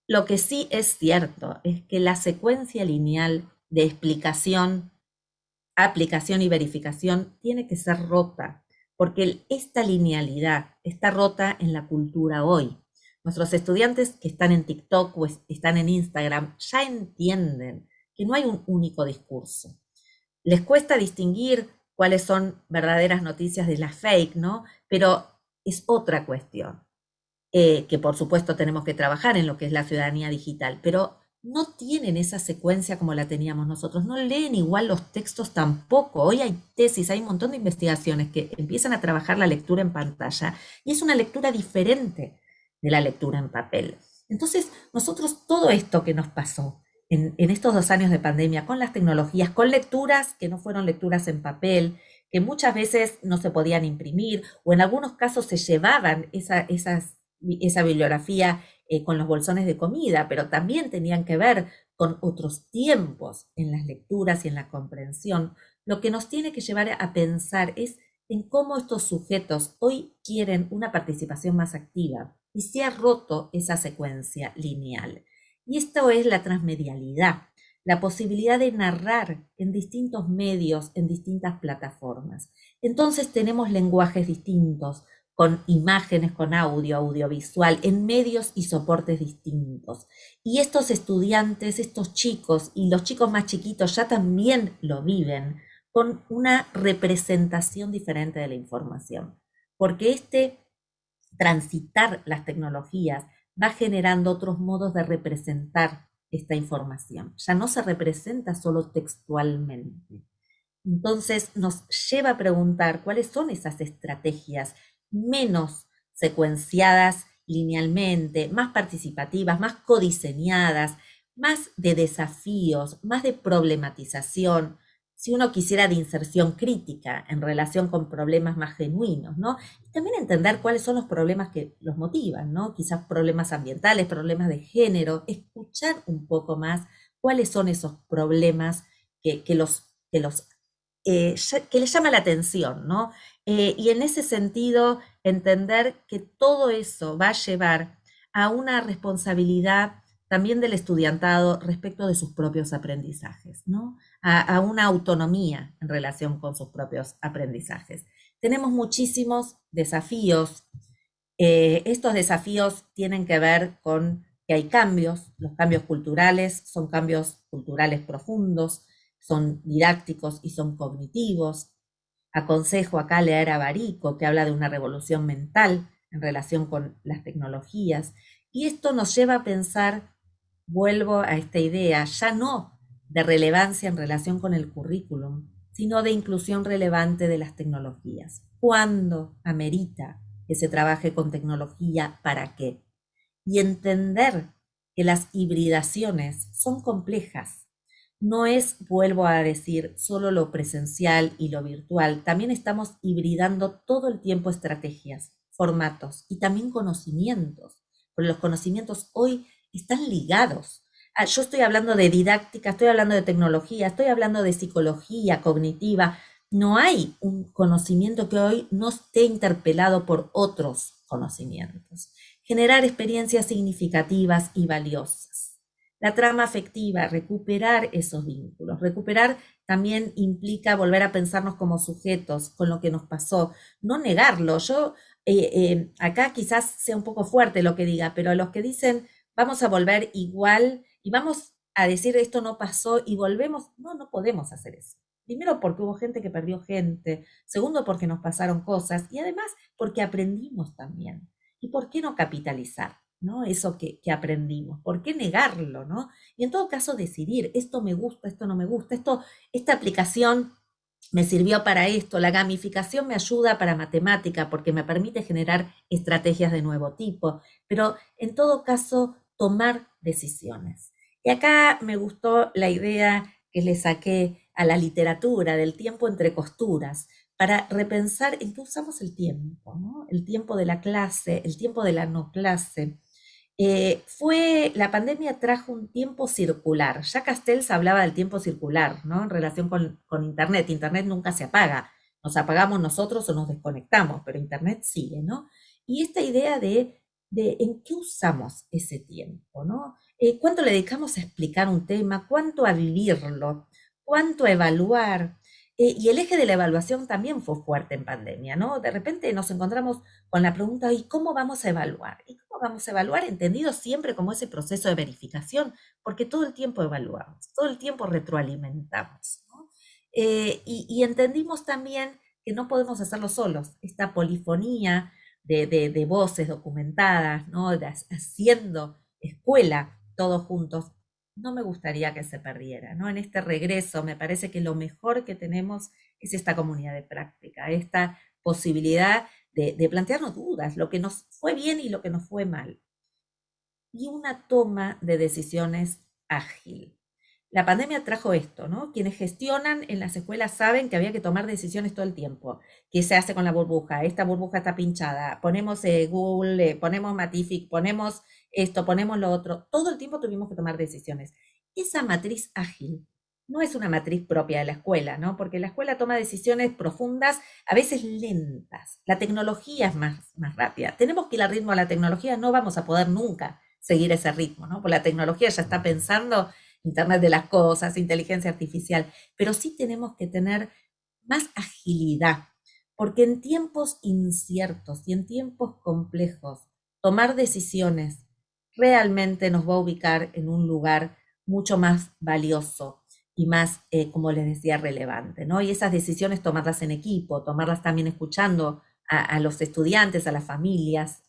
Speaker 2: Lo que sí es cierto es que la secuencia lineal de explicación, aplicación y verificación tiene que ser rota, porque esta linealidad está rota en la cultura hoy. Nuestros estudiantes que están en TikTok o están en Instagram ya entienden que no hay un único discurso. Les cuesta distinguir cuáles son verdaderas noticias de las fake, ¿no? Pero es otra cuestión, que por supuesto tenemos que trabajar en lo que es la ciudadanía digital, pero no tienen esa secuencia como la teníamos nosotros, no leen igual los textos tampoco. Hoy hay tesis, hay un montón de investigaciones que empiezan a trabajar la lectura en pantalla y es una lectura diferente de la lectura en papel. Entonces, nosotros todo esto que nos pasó en estos 2 años de pandemia, con las tecnologías, con lecturas que no fueron lecturas en papel, que muchas veces no se podían imprimir, o en algunos casos se llevaban esa bibliografía con los bolsones de comida, pero también tenían que ver con otros tiempos en las lecturas y en la comprensión. Lo que nos tiene que llevar a pensar es en cómo estos sujetos hoy quieren una participación más activa y se ha roto esa secuencia lineal. Y esto es la transmedialidad, la posibilidad de narrar en distintos medios, en distintas plataformas. Entonces tenemos lenguajes distintos, con imágenes, con audio, audiovisual, en medios y soportes distintos. Y estos estudiantes, estos chicos y los chicos más chiquitos ya también lo viven con una representación diferente de la información. Porque transitar las tecnologías va generando otros modos de representar esta información. Ya no se representa solo textualmente. Entonces nos lleva a preguntar cuáles son esas estrategias menos secuenciadas linealmente, más participativas, más codiseñadas, más de desafíos, más de problematización, si uno quisiera, de inserción crítica en relación con problemas más genuinos, ¿no? Y también entender cuáles son los problemas que los motivan, ¿no? Quizás problemas ambientales, problemas de género, escuchar un poco más cuáles son esos problemas que les llama la atención, ¿no? Y en ese sentido, entender que todo eso va a llevar a una responsabilidad también del estudiantado respecto de sus propios aprendizajes, ¿no? A una autonomía en relación con sus propios aprendizajes. Tenemos muchísimos desafíos. Estos desafíos tienen que ver con que hay cambios, los cambios culturales son cambios culturales profundos, son didácticos y son cognitivos. Aconsejo acá leer a Barico, que habla de una revolución mental en relación con las tecnologías. Y esto nos lleva a pensar, vuelvo a esta idea, ya no de relevancia en relación con el currículum, sino de inclusión relevante de las tecnologías. ¿Cuándo amerita que se trabaje con tecnología? ¿Para qué? Y entender que las hibridaciones son complejas. No es, vuelvo a decir, solo lo presencial y lo virtual. También estamos hibridando todo el tiempo estrategias, formatos y también conocimientos. Porque los conocimientos hoy están ligados. Yo estoy hablando de didáctica, estoy hablando de tecnología, estoy hablando de psicología cognitiva. No hay un conocimiento que hoy no esté interpelado por otros conocimientos. Generar experiencias significativas y valiosas. La trama afectiva, recuperar esos vínculos. Recuperar también implica volver a pensarnos como sujetos con lo que nos pasó, no negarlo. Yo acá quizás sea un poco fuerte lo que diga, pero los que dicen vamos a volver igual y vamos a decir esto no pasó y volvemos, no podemos hacer eso. Primero porque hubo gente que perdió gente, segundo porque nos pasaron cosas y además porque aprendimos también. ¿Y por qué no capitalizar, ¿no? Eso que aprendimos? ¿Por qué negarlo, no? Y en todo caso decidir, esto me gusta, esto no me gusta, esta aplicación me sirvió para esto, la gamificación me ayuda para matemática porque me permite generar estrategias de nuevo tipo, pero en todo caso tomar decisiones. Y acá me gustó la idea que le saqué a la literatura del tiempo entre costuras, para repensar en qué usamos el tiempo, ¿no? El tiempo de la clase, el tiempo de la no clase. La pandemia trajo un tiempo circular. Ya Castells hablaba del tiempo circular, ¿no? En relación con Internet. Internet nunca se apaga. Nos apagamos nosotros o nos desconectamos, pero Internet sigue, ¿no? Y esta idea de en qué usamos ese tiempo, ¿no? ¿Cuánto le dedicamos a explicar un tema? ¿Cuánto a vivirlo? ¿Cuánto a evaluar? Y el eje de la evaluación también fue fuerte en pandemia, ¿no? De repente nos encontramos con la pregunta, ¿y cómo vamos a evaluar? ¿Y cómo vamos a evaluar? Entendido siempre como ese proceso de verificación, porque todo el tiempo evaluamos, todo el tiempo retroalimentamos, ¿no? Y entendimos también que no podemos hacerlo solos, esta polifonía de voces documentadas, ¿no? Haciendo escuela todos juntos, no me gustaría que se perdiera, ¿no? En este regreso me parece que lo mejor que tenemos es esta comunidad de práctica, esta posibilidad de plantearnos dudas, lo que nos fue bien y lo que nos fue mal. Y una toma de decisiones ágil. La pandemia trajo esto, ¿no? Quienes gestionan en las escuelas saben que había que tomar decisiones todo el tiempo. ¿Qué se hace con la burbuja? Esta burbuja está pinchada. Ponemos Google, ponemos Matific, ponemos esto, ponemos lo otro. Todo el tiempo tuvimos que tomar decisiones. Esa matriz ágil no es una matriz propia de la escuela, ¿no? Porque la escuela toma decisiones profundas, a veces lentas. La tecnología es más rápida. Tenemos que ir al ritmo de la tecnología, no vamos a poder nunca seguir ese ritmo, ¿no? Porque la tecnología ya está pensando Internet de las cosas, inteligencia artificial, pero sí tenemos que tener más agilidad, porque en tiempos inciertos y en tiempos complejos, tomar decisiones realmente nos va a ubicar en un lugar mucho más valioso y más, como les decía, relevante, ¿no? Y esas decisiones tomarlas en equipo, tomarlas también escuchando a los estudiantes, a las familias,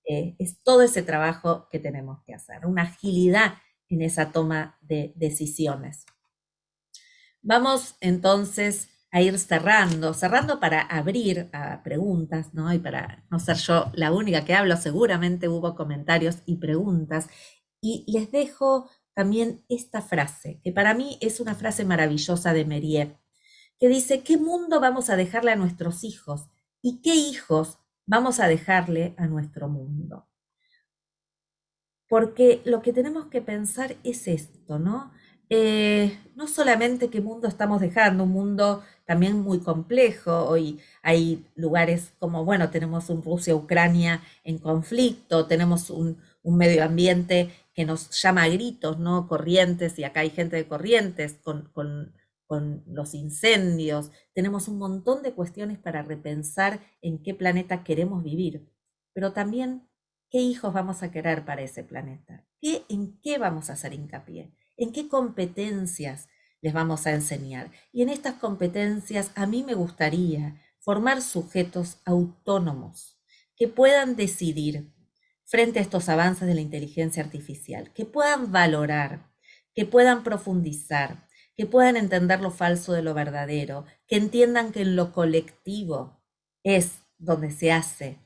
Speaker 2: es todo ese trabajo que tenemos que hacer, una agilidad en esa toma de decisiones. Vamos entonces a ir cerrando para abrir a preguntas, ¿no? Y para no ser yo la única que hablo, seguramente hubo comentarios y preguntas. Y les dejo también esta frase, que para mí es una frase maravillosa de Mérieux, que dice, ¿qué mundo vamos a dejarle a nuestros hijos? ¿Y qué hijos vamos a dejarle a nuestro mundo? Porque lo que tenemos que pensar es esto, ¿no? No solamente qué mundo estamos dejando, un mundo también muy complejo. Hoy hay lugares como, bueno, tenemos un Rusia-Ucrania en conflicto, tenemos un medio ambiente que nos llama a gritos, ¿no? Corrientes, y acá hay gente de Corrientes con los incendios. Tenemos un montón de cuestiones para repensar en qué planeta queremos vivir, pero también ¿qué hijos vamos a querer para ese planeta? ¿En qué vamos a hacer hincapié? ¿En qué competencias les vamos a enseñar? Y en estas competencias a mí me gustaría formar sujetos autónomos que puedan decidir frente a estos avances de la inteligencia artificial, que puedan valorar, que puedan profundizar, que puedan entender lo falso de lo verdadero, que entiendan que en lo colectivo es donde se hace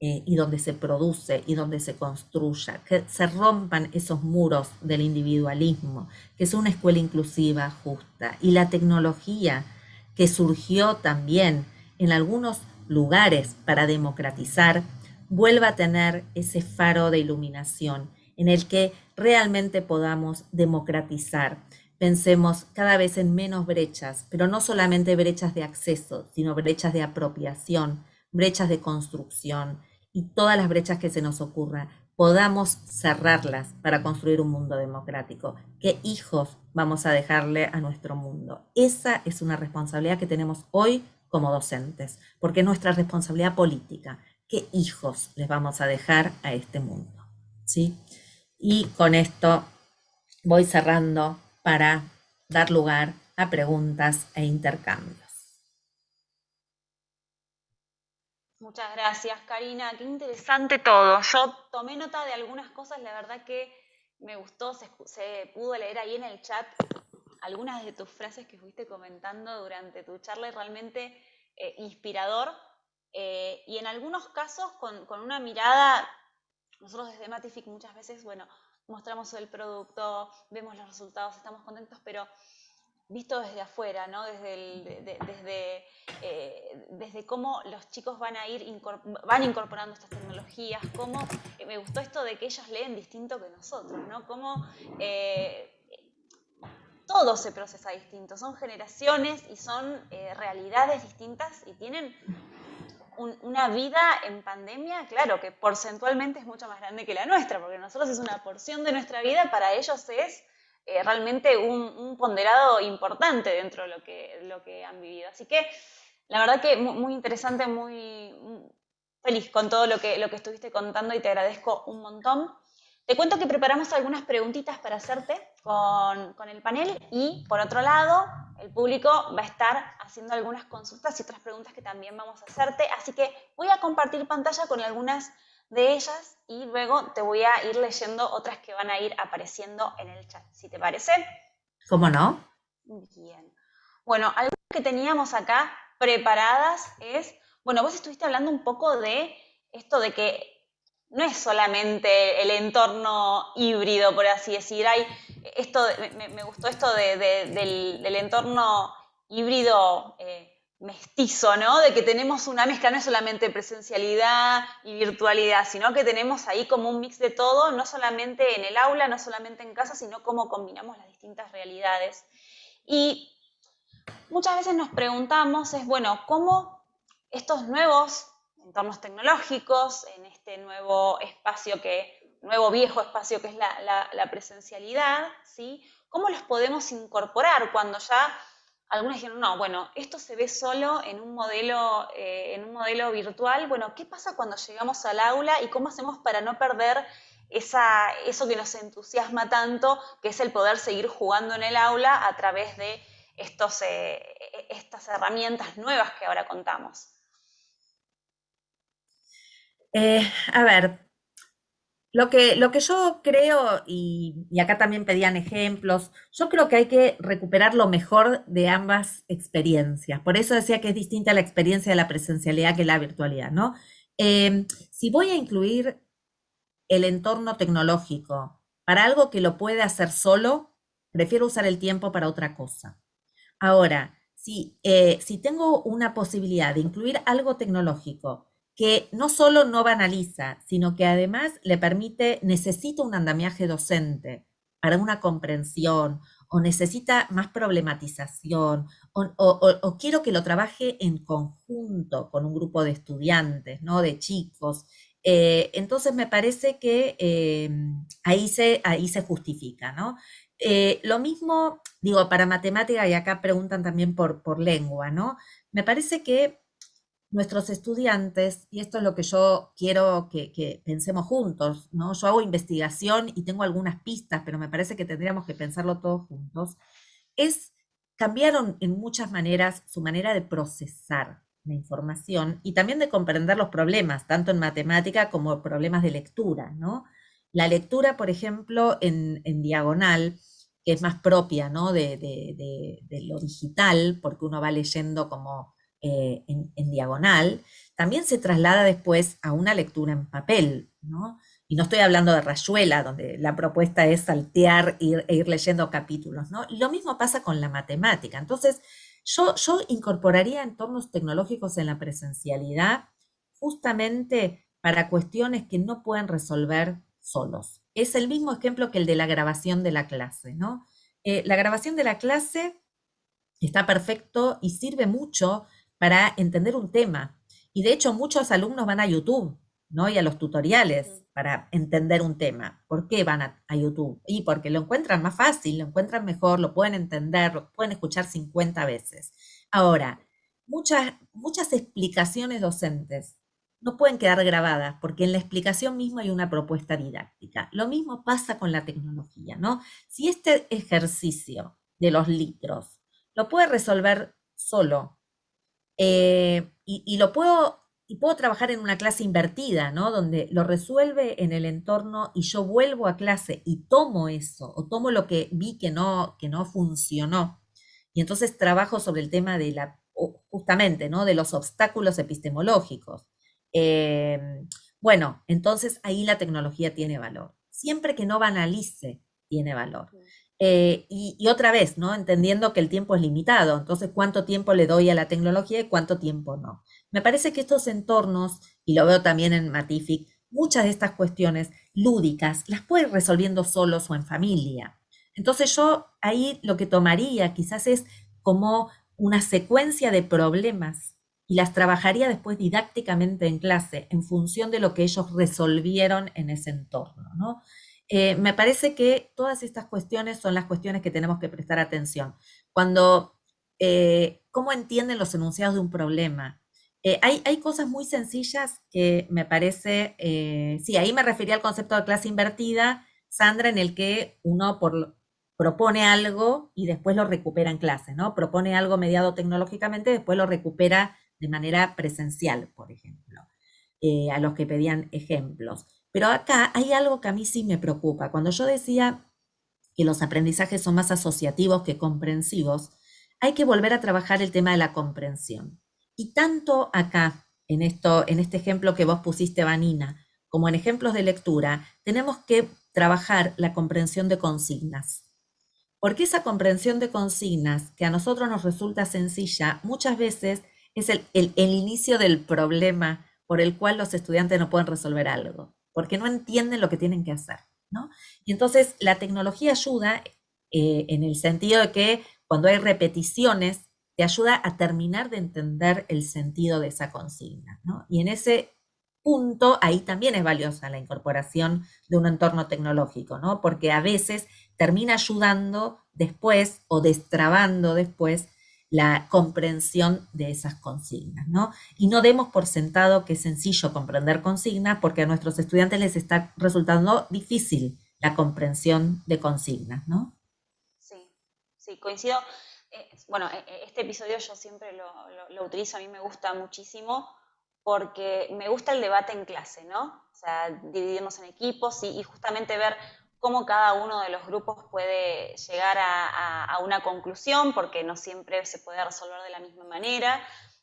Speaker 2: y donde se produce y donde se construya, que se rompan esos muros del individualismo, que es una escuela inclusiva, justa, y la tecnología que surgió también en algunos lugares para democratizar, vuelva a tener ese faro de iluminación en el que realmente podamos democratizar. Pensemos cada vez en menos brechas, pero no solamente brechas de acceso, sino brechas de apropiación, brechas de construcción, y todas las brechas que se nos ocurran, podamos cerrarlas para construir un mundo democrático. ¿Qué hijos vamos a dejarle a nuestro mundo? Esa es una responsabilidad que tenemos hoy como docentes, porque es nuestra responsabilidad política. ¿Qué hijos les vamos a dejar a este mundo? ¿Sí? Y con esto voy cerrando para dar lugar a preguntas e intercambios.
Speaker 1: Muchas gracias, Karina. Qué interesante todo. Yo tomé nota de algunas cosas, la verdad que me gustó, se pudo leer ahí en el chat algunas de tus frases que fuiste comentando durante tu charla y realmente inspirador. Y en algunos casos con una mirada, nosotros desde Matific muchas veces, bueno, mostramos el producto, vemos los resultados, estamos contentos, pero visto desde afuera, ¿no? Desde cómo los chicos van incorporando estas tecnologías, cómo me gustó esto de que ellos leen distinto que nosotros, ¿no? Cómo todo se procesa distinto, son generaciones y son realidades distintas y tienen una vida en pandemia, claro, que porcentualmente es mucho más grande que la nuestra, porque nosotros es una porción de nuestra vida, para ellos es realmente un ponderado importante dentro de lo que han vivido. Así que la verdad que muy interesante, muy feliz con todo lo que estuviste contando y te agradezco un montón. Te cuento que preparamos algunas preguntitas para hacerte con el panel y, por otro lado, el público va a estar haciendo algunas consultas y otras preguntas que también vamos a hacerte. Así que voy a compartir pantalla con algunas de ellas y luego te voy a ir leyendo otras que van a ir apareciendo en el chat, si te parece.
Speaker 2: ¿Cómo no?
Speaker 1: Bien. Bueno, algo que teníamos acá preparadas es, bueno, vos estuviste hablando un poco de esto de que no es solamente el entorno híbrido, por así decir. Me gustó esto del entorno híbrido mestizo, ¿no? De que tenemos una mezcla, no es solamente presencialidad y virtualidad, sino que tenemos ahí como un mix de todo, no solamente en el aula, no solamente en casa, sino cómo combinamos las distintas realidades. Y muchas veces nos preguntamos, ¿cómo estos nuevos entornos tecnológicos, en este nuevo viejo espacio que es la presencialidad, ¿sí? ¿Cómo los podemos incorporar cuando ya algunos dijeron, no, esto se ve solo en un modelo virtual? Bueno, ¿qué pasa cuando llegamos al aula y cómo hacemos para no perder eso que nos entusiasma tanto, que es el poder seguir jugando en el aula a través de estas herramientas nuevas que ahora contamos?
Speaker 2: A ver, lo que yo creo, y acá también pedían ejemplos, yo creo que hay que recuperar lo mejor de ambas experiencias. Por eso decía que es distinta la experiencia de la presencialidad que la virtualidad, ¿no? Si voy a incluir el entorno tecnológico Para algo que lo puede hacer solo, prefiero usar el tiempo para otra cosa. Ahora, si tengo una posibilidad de incluir algo tecnológico que no solo no banaliza, sino que además le permite, necesita un andamiaje docente para una comprensión, o necesita más problematización, o quiero que lo trabaje en conjunto con un grupo de estudiantes, ¿no? De chicos. Entonces me parece que ahí se justifica, ¿no? Lo mismo, digo, para matemática, y acá preguntan también por lengua, ¿no? Me parece que nuestros estudiantes, y esto es lo que yo quiero que pensemos juntos, ¿no? Yo hago investigación y tengo algunas pistas, pero me parece que tendríamos que pensarlo todos juntos, cambiaron en muchas maneras su manera de procesar la información y también de comprender los problemas, tanto en matemática como problemas de lectura, ¿no? La lectura, por ejemplo, en diagonal, que es más propia, ¿no? De lo digital, porque uno va leyendo como en diagonal, también se traslada después a una lectura en papel, ¿no? Y no estoy hablando de Rayuela, donde la propuesta es saltear e ir leyendo capítulos, ¿no? Y lo mismo pasa con la matemática. Entonces, yo incorporaría entornos tecnológicos en la presencialidad justamente para cuestiones que no pueden resolver solos. Es el mismo ejemplo que el de la grabación de la clase, ¿no? La grabación de la clase está perfecto y sirve mucho para entender un tema. Y de hecho muchos alumnos van a YouTube, ¿no? Y a los tutoriales para entender un tema. ¿Por qué van a YouTube? Y porque lo encuentran más fácil, lo encuentran mejor, lo pueden entender, lo pueden escuchar 50 veces. Ahora, muchas explicaciones docentes no pueden quedar grabadas porque en la explicación misma hay una propuesta didáctica. Lo mismo pasa con la tecnología, ¿no? Si este ejercicio de los litros lo puede resolver solo. Y puedo trabajar en una clase invertida, ¿no? Donde lo resuelve en el entorno y yo vuelvo a clase y tomo eso, o tomo lo que vi que no funcionó. Y entonces trabajo sobre el tema de justamente, ¿no? De los obstáculos epistemológicos. Bueno, entonces ahí la tecnología tiene valor. Siempre que no banalice, tiene valor. Y otra vez, ¿no? Entendiendo que el tiempo es limitado, entonces cuánto tiempo le doy a la tecnología y cuánto tiempo no. Me parece que estos entornos, y lo veo también en Matific, muchas de estas cuestiones lúdicas las puedes resolviendo solos o en familia. Entonces yo ahí lo que tomaría quizás es como una secuencia de problemas y las trabajaría después didácticamente en clase en función de lo que ellos resolvieron en ese entorno, ¿no? Me parece que todas estas cuestiones son las cuestiones que tenemos que prestar atención. ¿Cómo entienden los enunciados de un problema? Hay cosas muy sencillas que me parece, sí, ahí me refería al concepto de clase invertida, Sandra, en el que uno propone algo y después lo recupera en clase, ¿no? Propone algo mediado tecnológicamente, después lo recupera de manera presencial, por ejemplo, a los que pedían ejemplos. Pero acá hay algo que a mí sí me preocupa. Cuando yo decía que los aprendizajes son más asociativos que comprensivos, hay que volver a trabajar el tema de la comprensión. Y tanto acá, en este ejemplo que vos pusiste, Vanina, como en ejemplos de lectura, tenemos que trabajar la comprensión de consignas. Porque esa comprensión de consignas, que a nosotros nos resulta sencilla, muchas veces es el inicio del problema por el cual los estudiantes no pueden resolver algo, porque no entienden lo que tienen que hacer, ¿no? Y entonces la tecnología ayuda en el sentido de que cuando hay repeticiones, te ayuda a terminar de entender el sentido de esa consigna, ¿no? Y en ese punto, ahí también es valiosa la incorporación de un entorno tecnológico, ¿no? Porque a veces termina ayudando después o destrabando después la comprensión de esas consignas, ¿no? Y no demos por sentado que es sencillo comprender consignas porque a nuestros estudiantes les está resultando difícil la comprensión de consignas, ¿no?
Speaker 1: Sí, sí, coincido. Bueno, este episodio yo siempre lo utilizo, a mí me gusta muchísimo porque me gusta el debate en clase, ¿no? O sea, dividirnos en equipos y justamente ver cómo cada uno de los grupos puede llegar a una conclusión, porque no siempre se puede resolver de la misma manera.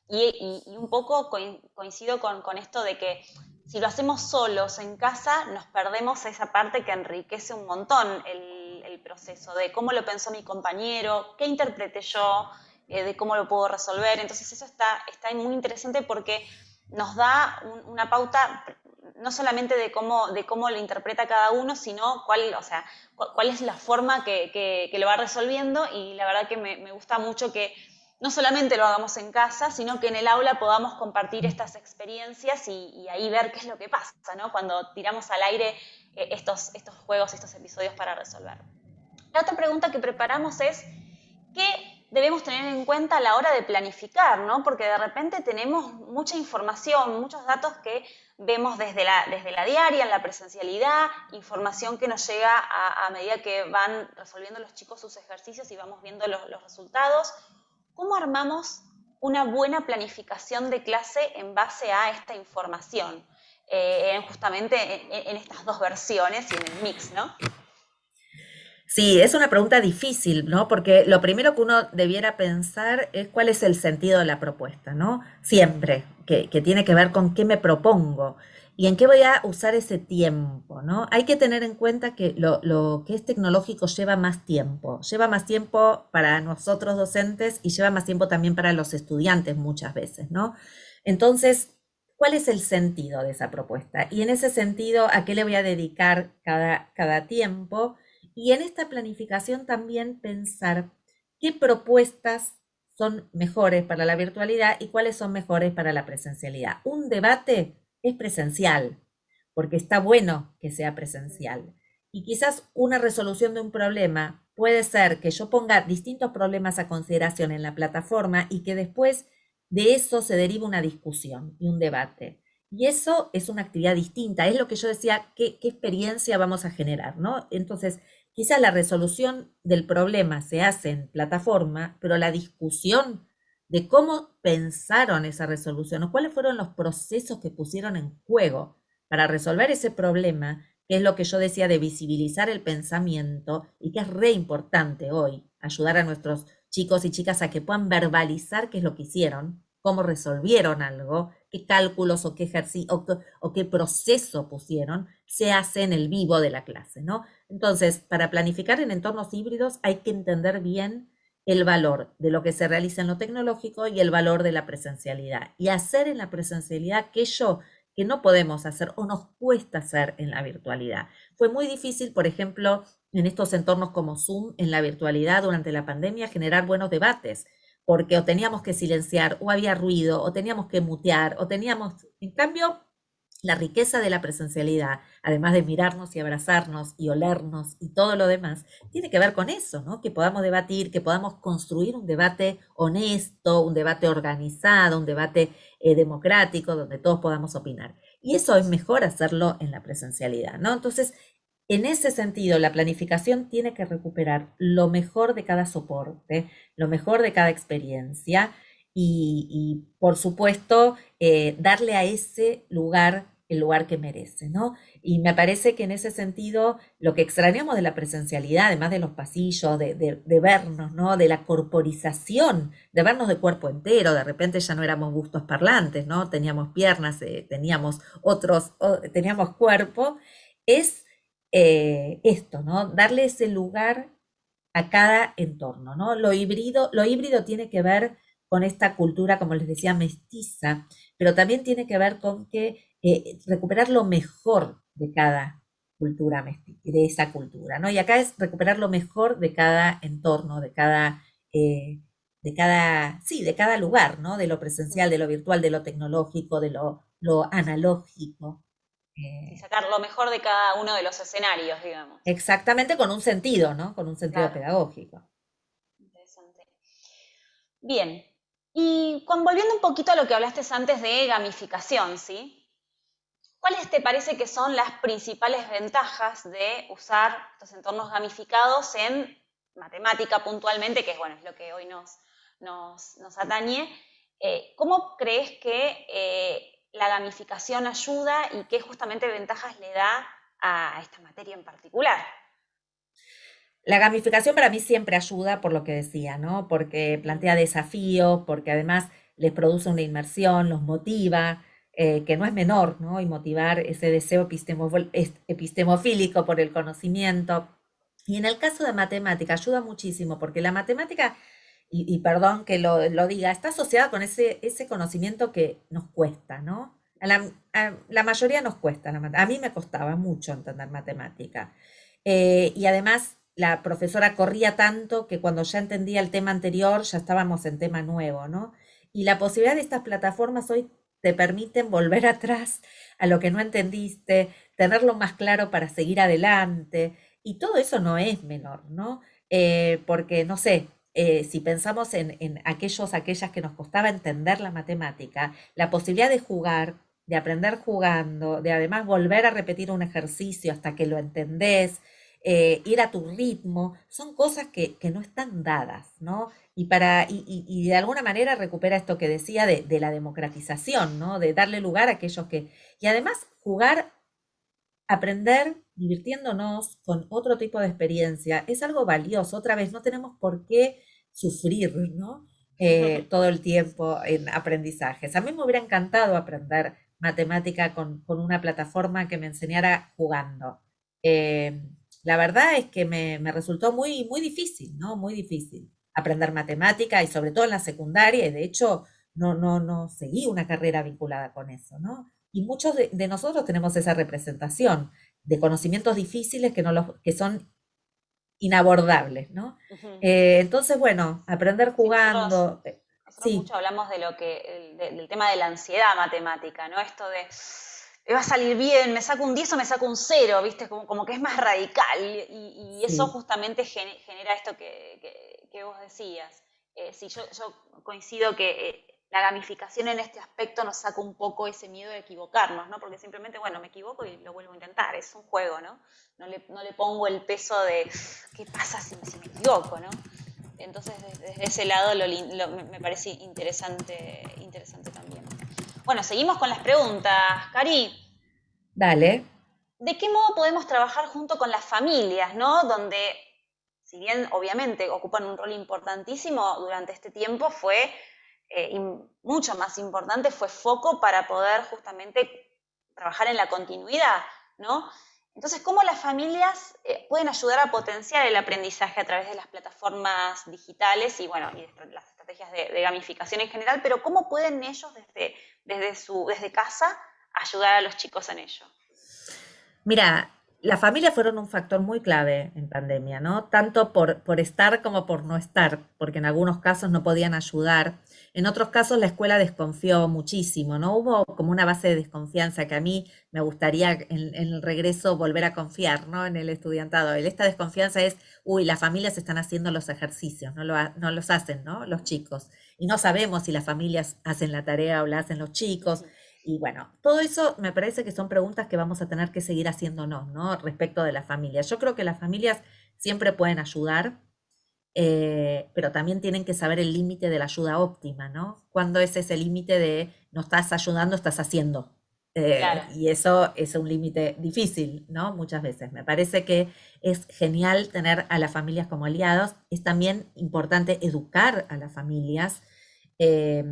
Speaker 1: Y un poco coincido con esto de que si lo hacemos solos en casa, nos perdemos esa parte que enriquece un montón el proceso de cómo lo pensó mi compañero, qué interpreté yo, de cómo lo puedo resolver. Entonces eso está muy interesante porque nos da una pauta no solamente de cómo lo interpreta cada uno, sino cuál es la forma que lo va resolviendo, y la verdad que me gusta mucho que no solamente lo hagamos en casa, sino que en el aula podamos compartir estas experiencias y ahí ver qué es lo que pasa, ¿no? Cuando tiramos al aire estos juegos, estos episodios para resolver. La otra pregunta que preparamos es, ¿qué debemos tener en cuenta a la hora de planificar, ¿no? Porque de repente tenemos mucha información, muchos datos que vemos desde la diaria, en la presencialidad, información que nos llega a medida que van resolviendo los chicos sus ejercicios y vamos viendo los resultados. ¿Cómo armamos una buena planificación de clase en base a esta información? Justamente en estas dos versiones y en el mix, ¿no?
Speaker 2: Sí, es una pregunta difícil, ¿no? Porque lo primero que uno debiera pensar es cuál es el sentido de la propuesta, ¿no? Siempre, que tiene que ver con qué me propongo y en qué voy a usar ese tiempo, ¿no? Hay que tener en cuenta que lo que es tecnológico lleva más tiempo para nosotros docentes y lleva más tiempo también para los estudiantes muchas veces, ¿no? Entonces, ¿cuál es el sentido de esa propuesta? Y en ese sentido, ¿a qué le voy a dedicar cada tiempo? Y en esta planificación también pensar qué propuestas son mejores para la virtualidad y cuáles son mejores para la presencialidad. Un debate es presencial, porque está bueno que sea presencial. Y quizás una resolución de un problema puede ser que yo ponga distintos problemas a consideración en la plataforma y que después de eso se derive una discusión y un debate. Y eso es una actividad distinta, es lo que yo decía, qué experiencia vamos a generar, ¿no? Entonces, quizás la resolución del problema se hace en plataforma, pero la discusión de cómo pensaron esa resolución o cuáles fueron los procesos que pusieron en juego para resolver ese problema, que es lo que yo decía de visibilizar el pensamiento y que es re importante hoy, ayudar a nuestros chicos y chicas a que puedan verbalizar qué es lo que hicieron, cómo resolvieron algo, qué cálculos o qué ejercicio o qué proceso pusieron, se hace en el vivo de la clase, ¿no? Entonces, para planificar en entornos híbridos hay que entender bien el valor de lo que se realiza en lo tecnológico y el valor de la presencialidad. Y hacer en la presencialidad aquello que no podemos hacer o nos cuesta hacer en la virtualidad. Fue muy difícil, por ejemplo, en estos entornos como Zoom, en la virtualidad durante la pandemia, generar buenos debates, porque o teníamos que silenciar, o había ruido, o teníamos que mutear, o teníamos, en cambio, la riqueza de la presencialidad, además de mirarnos y abrazarnos y olernos y todo lo demás, tiene que ver con eso, ¿no? Que podamos debatir, que podamos construir un debate honesto, un debate organizado, un debate democrático, donde todos podamos opinar. Y eso es mejor hacerlo en la presencialidad, ¿no? Entonces, en ese sentido, la planificación tiene que recuperar lo mejor de cada soporte, lo mejor de cada experiencia y por supuesto, darle a ese lugar el lugar que merece, ¿no? Y me parece que en ese sentido, lo que extrañamos de la presencialidad, además de los pasillos, de vernos, ¿no? De la corporización, de vernos de cuerpo entero, de repente ya no éramos bustos parlantes, ¿no? Teníamos piernas, teníamos teníamos cuerpo, es esto, ¿no? Darle ese lugar a cada entorno, ¿no? Lo híbrido tiene que ver con esta cultura, como les decía, mestiza, pero también tiene que ver con que recuperar lo mejor de cada cultura de esa cultura, ¿no? Y acá es recuperar lo mejor de cada entorno, sí, de cada lugar, ¿no? De lo presencial, de lo virtual, de lo tecnológico, de lo analógico.
Speaker 1: Y sacar lo mejor de cada uno de los escenarios, digamos.
Speaker 2: Exactamente, con un sentido, ¿no? Con un sentido
Speaker 1: Claro.
Speaker 2: pedagógico.
Speaker 1: Interesante. Bien, y volviendo un poquito a lo que hablaste antes de gamificación, ¿sí? ¿Cuáles te parece que son las principales ventajas de usar estos entornos gamificados en matemática puntualmente, que es lo que hoy nos atañe? ¿Cómo crees que la gamificación ayuda y qué justamente ventajas le da a esta materia en particular?
Speaker 2: La gamificación para mí siempre ayuda por lo que decía, ¿no? Porque plantea desafíos, porque además les produce una inmersión, los motiva. que no es menor, ¿no? Y motivar ese deseo epistemofílico por el conocimiento. Y en el caso de matemática ayuda muchísimo, porque la matemática, y perdón que lo diga, está asociada con ese conocimiento que nos cuesta, ¿no? A la mayoría nos cuesta, a mí me costaba mucho entender matemática. Y además la profesora corría tanto que cuando ya entendía el tema anterior ya estábamos en tema nuevo, ¿no? Y la posibilidad de estas plataformas hoy te permiten volver atrás a lo que no entendiste, tenerlo más claro para seguir adelante. Y todo eso no es menor, ¿no? Porque, no sé, si pensamos en aquellas que nos costaba entender la matemática, la posibilidad de jugar, de aprender jugando, de además volver a repetir un ejercicio hasta que lo entendés, ir a tu ritmo, son cosas que no están dadas, ¿no? Y de alguna manera recupera esto que decía de la democratización, ¿no? De darle lugar a aquellos que... Y además jugar, aprender divirtiéndonos con otro tipo de experiencia es algo valioso. Otra vez, no tenemos por qué sufrir, ¿no? Todo el tiempo en aprendizajes. A mí me hubiera encantado aprender matemática con una plataforma que me enseñara jugando. Eh, la verdad es que me resultó muy, muy difícil, ¿no? Muy difícil aprender matemática y sobre todo en la secundaria, y de hecho no seguí una carrera vinculada con eso, ¿no? Y muchos de nosotros tenemos esa representación de conocimientos difíciles que son inabordables, ¿no?
Speaker 1: Ujú.
Speaker 2: Entonces, bueno, aprender
Speaker 1: Sí, nosotros,
Speaker 2: jugando,
Speaker 1: nosotros
Speaker 2: sí,
Speaker 1: mucho hablamos de lo del tema de la ansiedad matemática, ¿no? Esto de, me va a salir bien, me saco un 10 o me saco un cero, ¿viste? Como que es más radical y eso
Speaker 2: sí,
Speaker 1: justamente genera esto que vos decías. Sí, yo coincido que la gamificación en este aspecto nos saca un poco ese miedo de equivocarnos, ¿no? Porque simplemente, bueno, me equivoco y lo vuelvo a intentar, es un juego, ¿no? No le pongo el peso de qué pasa si me equivoco, ¿no? Entonces, desde ese lado me parece interesante también. Bueno, seguimos con las preguntas. Cari,
Speaker 2: dale.
Speaker 1: ¿de qué modo podemos trabajar junto con las familias, ¿no? Donde, si bien obviamente ocupan un rol importantísimo durante este tiempo, fue mucho más importante, fue foco para poder justamente trabajar en la continuidad, ¿no? Entonces, ¿cómo las familias pueden ayudar a potenciar el aprendizaje a través de las plataformas digitales y, bueno, y las estrategias de gamificación en general, pero cómo pueden ellos desde casa ayudar a los chicos en ello?
Speaker 2: Mira, las familias fueron un factor muy clave en pandemia, ¿no? Tanto por estar como por no estar, porque en algunos casos no podían ayudar. En otros casos la escuela desconfió muchísimo, ¿no? Hubo como una base de desconfianza que a mí me gustaría en el regreso volver a confiar, ¿no? En el estudiantado. Esta desconfianza es, uy, las familias están haciendo los ejercicios, no los hacen, ¿no? Los chicos. Y no sabemos si las familias hacen la tarea o la hacen los chicos. Y bueno, todo eso me parece que son preguntas que vamos a tener que seguir haciéndonos, ¿no? Respecto de las familias. Yo creo que las familias siempre pueden ayudar, pero también tienen que saber el límite de la ayuda óptima, ¿no? Cuando es ese límite de no estás ayudando, estás haciendo.
Speaker 1: Claro.
Speaker 2: Y eso es un límite difícil, ¿no? Muchas veces. Me parece que es genial tener a las familias como aliados. Es también importante educar a las familias. eh,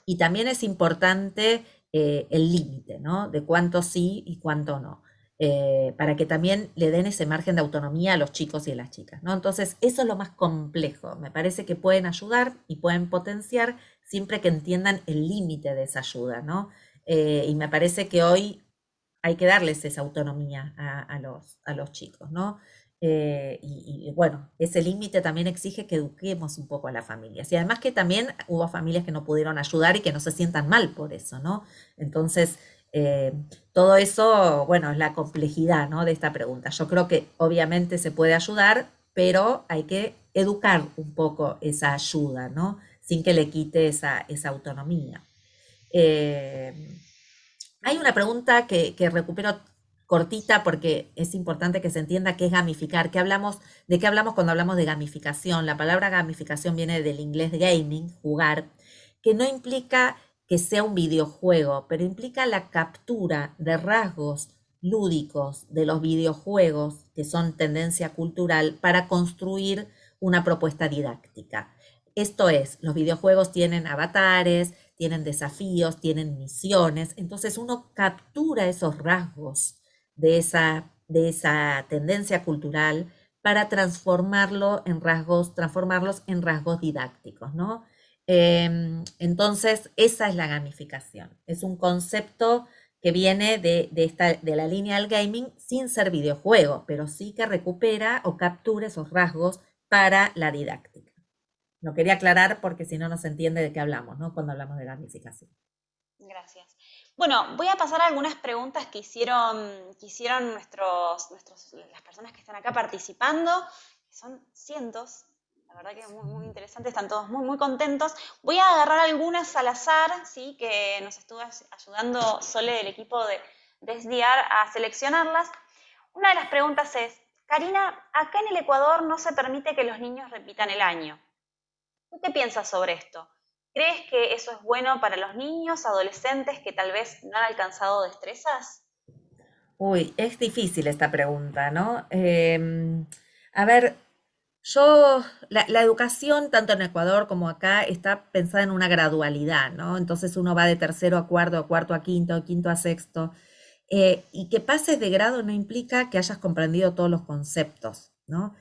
Speaker 2: y también es importante el límite, ¿no? De cuánto sí y cuánto no. Para que también le den ese margen de autonomía a los chicos y a las chicas, ¿no? Entonces, eso es lo más complejo. Me parece que pueden ayudar y pueden potenciar siempre que entiendan el límite de esa ayuda, ¿no? Y me parece que hoy hay que darles esa autonomía a los chicos, ¿no? Bueno, ese límite también exige que eduquemos un poco a las familias. Y además que también hubo familias que no pudieron ayudar y que no se sientan mal por eso, ¿no? Entonces, eh, todo eso, bueno, es la complejidad, ¿no? De esta pregunta. Yo creo que obviamente se puede ayudar, pero hay que educar un poco esa ayuda, ¿no? Sin que le quite esa autonomía. Eh, Hay una pregunta que recupero cortita porque es importante que se entienda qué es gamificar, de qué hablamos cuando hablamos de gamificación. La palabra gamificación viene del inglés gaming, jugar, que no implica que sea un videojuego, pero implica la captura de rasgos lúdicos de los videojuegos, que son tendencia cultural, para construir una propuesta didáctica. Esto es, los videojuegos tienen avatares, tienen desafíos, tienen misiones, entonces uno captura esos rasgos de esa tendencia cultural para transformarlos en rasgos didácticos, ¿no? Entonces, esa es la gamificación. Es un concepto que viene de la línea del gaming sin ser videojuego, pero sí que recupera o captura esos rasgos para la didáctica. Lo quería aclarar porque si no, no se entiende de qué hablamos, ¿no? Cuando hablamos de gamificación.
Speaker 1: Gracias. Bueno, voy a pasar a algunas preguntas que hicieron las personas que están acá participando, que son cientos, la verdad que muy, muy interesante, están todos muy, muy contentos. Voy a agarrar algunas al azar, ¿sí? Que nos estuvo ayudando Sole del equipo de SDR a seleccionarlas. Una de las preguntas es, Karina, acá en el Ecuador no se permite que los niños repitan el año. ¿Tú qué piensas sobre esto? ¿Crees que eso es bueno para los niños, adolescentes que tal vez no han alcanzado destrezas?
Speaker 2: Uy, es difícil esta pregunta, ¿no? A ver, yo, la educación, tanto en Ecuador como acá, está pensada en una gradualidad, ¿no? Entonces uno va de tercero a cuarto a quinto, quinto a sexto. Y que pases de grado no implica que hayas comprendido todos los conceptos, ¿no?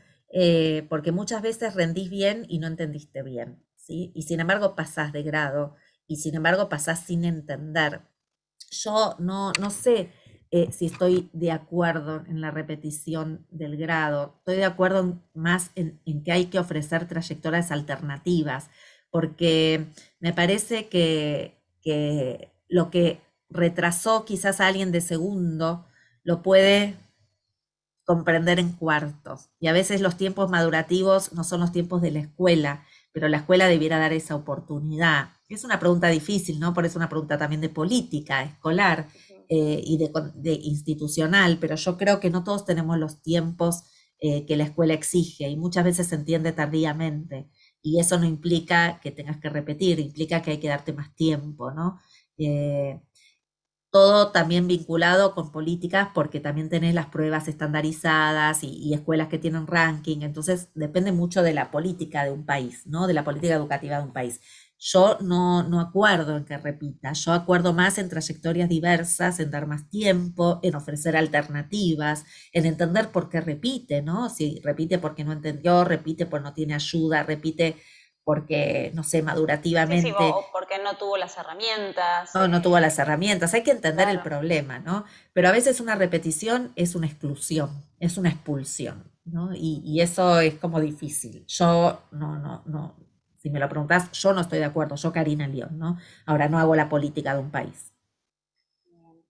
Speaker 2: Porque muchas veces rendís bien y no entendiste bien, ¿sí? Y sin embargo pasás de grado y sin embargo pasás sin entender. Yo no sé si estoy de acuerdo en la repetición del grado. Estoy de acuerdo más en que hay que ofrecer trayectorias alternativas, porque me parece que lo que retrasó quizás a alguien de segundo lo puede comprender en cuartos. Y a veces los tiempos madurativos no son los tiempos de la escuela, pero la escuela debiera dar esa oportunidad. Es una pregunta difícil, ¿no? Por eso es una pregunta también de política escolar y de institucional, pero yo creo que no todos tenemos los tiempos que la escuela exige y muchas veces se entiende tardíamente. Y eso no implica que tengas que repetir, implica que hay que darte más tiempo, ¿no? Eh, Todo también vinculado con políticas, porque también tenés las pruebas estandarizadas y escuelas que tienen ranking, entonces depende mucho de la política de un país, ¿no? De la política educativa de un país. Yo no acuerdo en que repita, yo acuerdo más en trayectorias diversas, en dar más tiempo, en ofrecer alternativas, en entender por qué repite, ¿no? Si repite porque no entendió, repite porque no tiene ayuda, repite porque, no sé,
Speaker 1: Sí, sí,
Speaker 2: madurativamente
Speaker 1: o porque no tuvo las herramientas.
Speaker 2: no tuvo las herramientas. Hay que entender el
Speaker 1: Claro.
Speaker 2: problema, ¿no? Pero a veces una repetición es una exclusión, es una expulsión, ¿no? Y eso es como difícil. Yo no. Si me lo preguntás, yo no estoy de acuerdo. Yo, Karina León, ¿no? Ahora no hago la política de un país.
Speaker 1: Bien,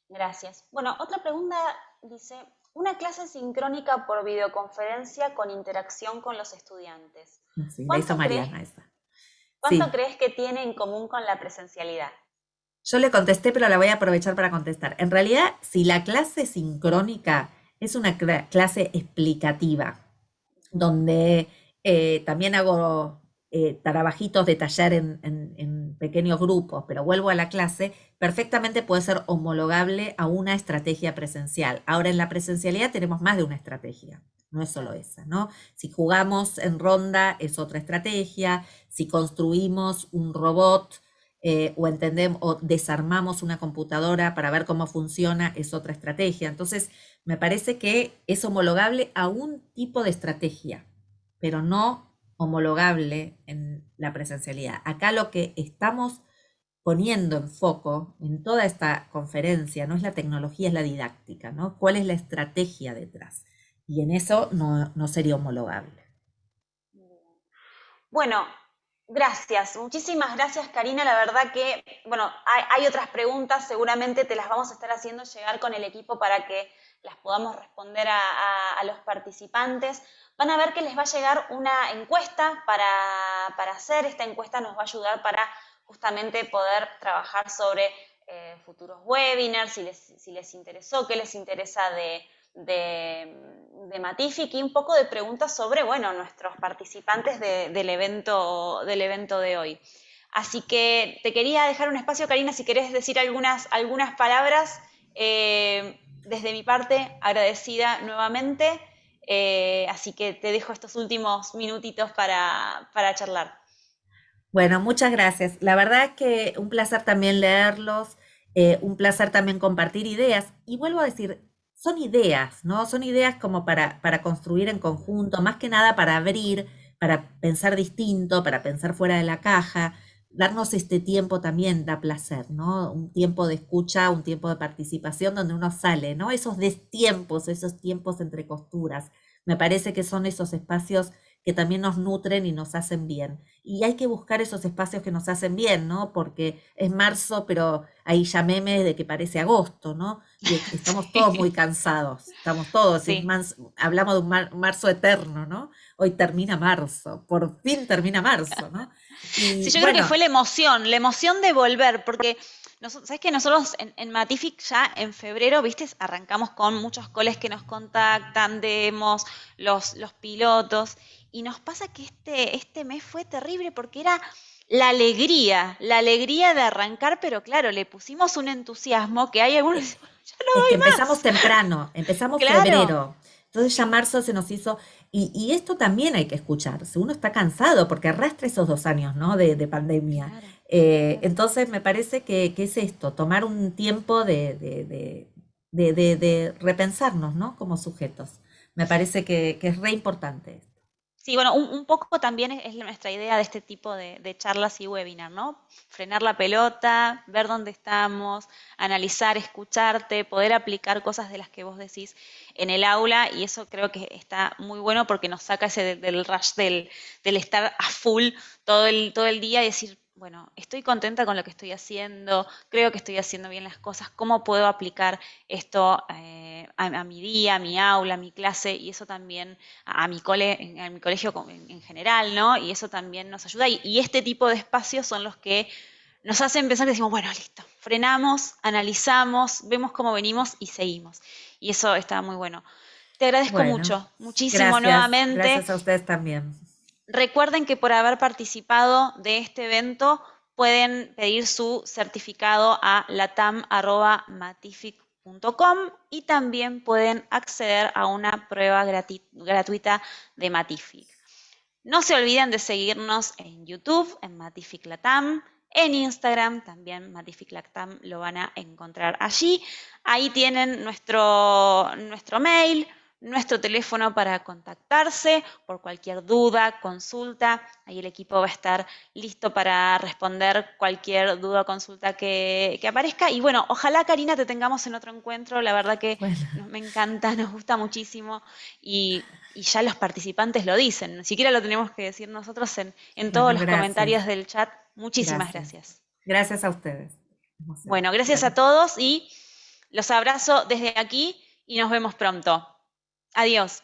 Speaker 1: gracias. Bueno, otra pregunta dice, una clase sincrónica por videoconferencia con interacción con los estudiantes.
Speaker 2: Sí, la hizo
Speaker 1: ¿Cuánto crees,
Speaker 2: Mariana esa.
Speaker 1: cuánto
Speaker 2: Sí,
Speaker 1: crees que tiene en común con la presencialidad?
Speaker 2: yo le contesté, pero la voy a aprovechar para contestar. En realidad, si la clase sincrónica es una clase explicativa, donde también hago trabajitos de taller en pequeños grupos, pero vuelvo a la clase, perfectamente puede ser homologable a una estrategia presencial. Ahora, en la presencialidad tenemos más de una estrategia, no es solo
Speaker 1: Claro.
Speaker 2: esa, ¿no? Si jugamos en ronda es otra estrategia, si construimos un robot o entendemos o desarmamos una computadora para ver cómo funciona es otra estrategia. Entonces, me parece que es homologable a un tipo de estrategia, pero no homologable en la presencialidad. Acá lo que estamos poniendo en foco en toda esta conferencia no es la tecnología, es la didáctica, ¿no? ¿Cuál es la estrategia detrás? Y en eso no sería homologable.
Speaker 1: Bueno, gracias, muchísimas gracias Karina, la verdad que, bueno, hay otras preguntas, seguramente te las vamos a estar haciendo llegar con el equipo para que las podamos responder a los participantes. Van a ver que les va a llegar una encuesta para hacer, esta encuesta nos va a ayudar para justamente poder trabajar sobre futuros webinars, si les interesó, qué les interesa de Matific y un poco de preguntas sobre, bueno, nuestros participantes del evento de hoy. Así que te quería dejar un espacio, Karina, si querés decir algunas palabras. Desde mi parte, agradecida nuevamente. Así que te dejo estos últimos minutitos para charlar.
Speaker 2: Bueno, muchas gracias. La verdad que un placer también leerlos, un placer también compartir ideas. Y vuelvo a decir, son ideas, ¿no? Son ideas como para construir en conjunto, más que nada para abrir, para pensar distinto, para pensar fuera de la caja. Darnos este tiempo también da placer, ¿no? Un tiempo de escucha, un tiempo de participación donde uno sale, ¿no? Esos destiempos, esos tiempos entre costuras. Me parece que son esos espacios que también nos nutren y nos hacen bien. Y hay que buscar esos espacios que nos hacen bien, ¿no? Porque es marzo, pero hay ya memes de que parece agosto, ¿no? Y estamos todos muy
Speaker 1: Sí,
Speaker 2: cansados, estamos todos,
Speaker 1: sí.
Speaker 2: hablamos de un marzo eterno, ¿no? Hoy termina marzo, por fin termina marzo, ¿no?
Speaker 1: Sí,
Speaker 2: Y
Speaker 1: yo creo que
Speaker 2: bueno,
Speaker 1: fue la emoción de volver, porque sabes que nosotros en Matific ya en febrero, viste, arrancamos con muchos coles que nos contactan, demos, los pilotos, y nos pasa que este mes fue terrible porque era la alegría de arrancar, pero claro, le pusimos un entusiasmo que hay algunos que
Speaker 2: eh,
Speaker 1: dicen, "Bueno, ya no
Speaker 2: es que
Speaker 1: doy
Speaker 2: empezamos
Speaker 1: más".
Speaker 2: temprano, empezamos
Speaker 1: Claro,
Speaker 2: febrero. Entonces ya marzo se nos hizo, y esto también hay que escucharse. Uno está cansado porque arrastra esos 2 años, ¿no? De pandemia.
Speaker 1: claro, claro.
Speaker 2: Entonces me parece que es esto, tomar un tiempo de repensarnos, ¿no? Como sujetos. Me parece que es re importante esto.
Speaker 1: Sí, bueno, un poco también es nuestra idea de este tipo de charlas y webinar, ¿no? Frenar la pelota, ver dónde estamos, analizar, escucharte, poder aplicar cosas de las que vos decís en el aula y eso creo que está muy bueno porque nos saca ese del rush del estar a full todo el día y decir, bueno, estoy contenta con lo que estoy haciendo, creo que estoy haciendo bien las cosas, ¿cómo puedo aplicar esto a mi día, a mi aula, a mi clase? Y eso también a mi a mi colegio en general, ¿no? Y eso también nos ayuda. Y este tipo de espacios son los que nos hacen pensar que decimos, bueno, listo, frenamos, analizamos, vemos cómo venimos y seguimos. Y eso está muy bueno. Te agradezco
Speaker 2: Bueno,
Speaker 1: mucho, muchísimo
Speaker 2: gracias,
Speaker 1: nuevamente.
Speaker 2: gracias a ustedes también.
Speaker 1: Recuerden que por haber participado de este evento pueden pedir su certificado a latam@matific.com y también pueden acceder a una prueba gratuita de Matific. No se olviden de seguirnos en YouTube, en Matific Latam, en Instagram, también Matific Latam lo van a encontrar allí. Ahí tienen nuestro mail, nuestro teléfono para contactarse por cualquier duda, consulta. Ahí el equipo va a estar listo para responder cualquier duda o consulta que aparezca. Y bueno, ojalá Karina te tengamos en otro encuentro. La verdad que
Speaker 2: Bueno,
Speaker 1: me encanta, nos gusta muchísimo y ya los participantes lo dicen, ni siquiera lo tenemos que decir nosotros en todos
Speaker 2: bueno,
Speaker 1: los comentarios
Speaker 2: gracias,
Speaker 1: del chat. Muchísimas
Speaker 2: gracias.
Speaker 1: gracias.
Speaker 2: Gracias a ustedes.
Speaker 1: Bueno,
Speaker 2: Emocionante.
Speaker 1: gracias a
Speaker 2: Bueno,
Speaker 1: todos y los abrazo desde aquí y nos vemos pronto. Adiós.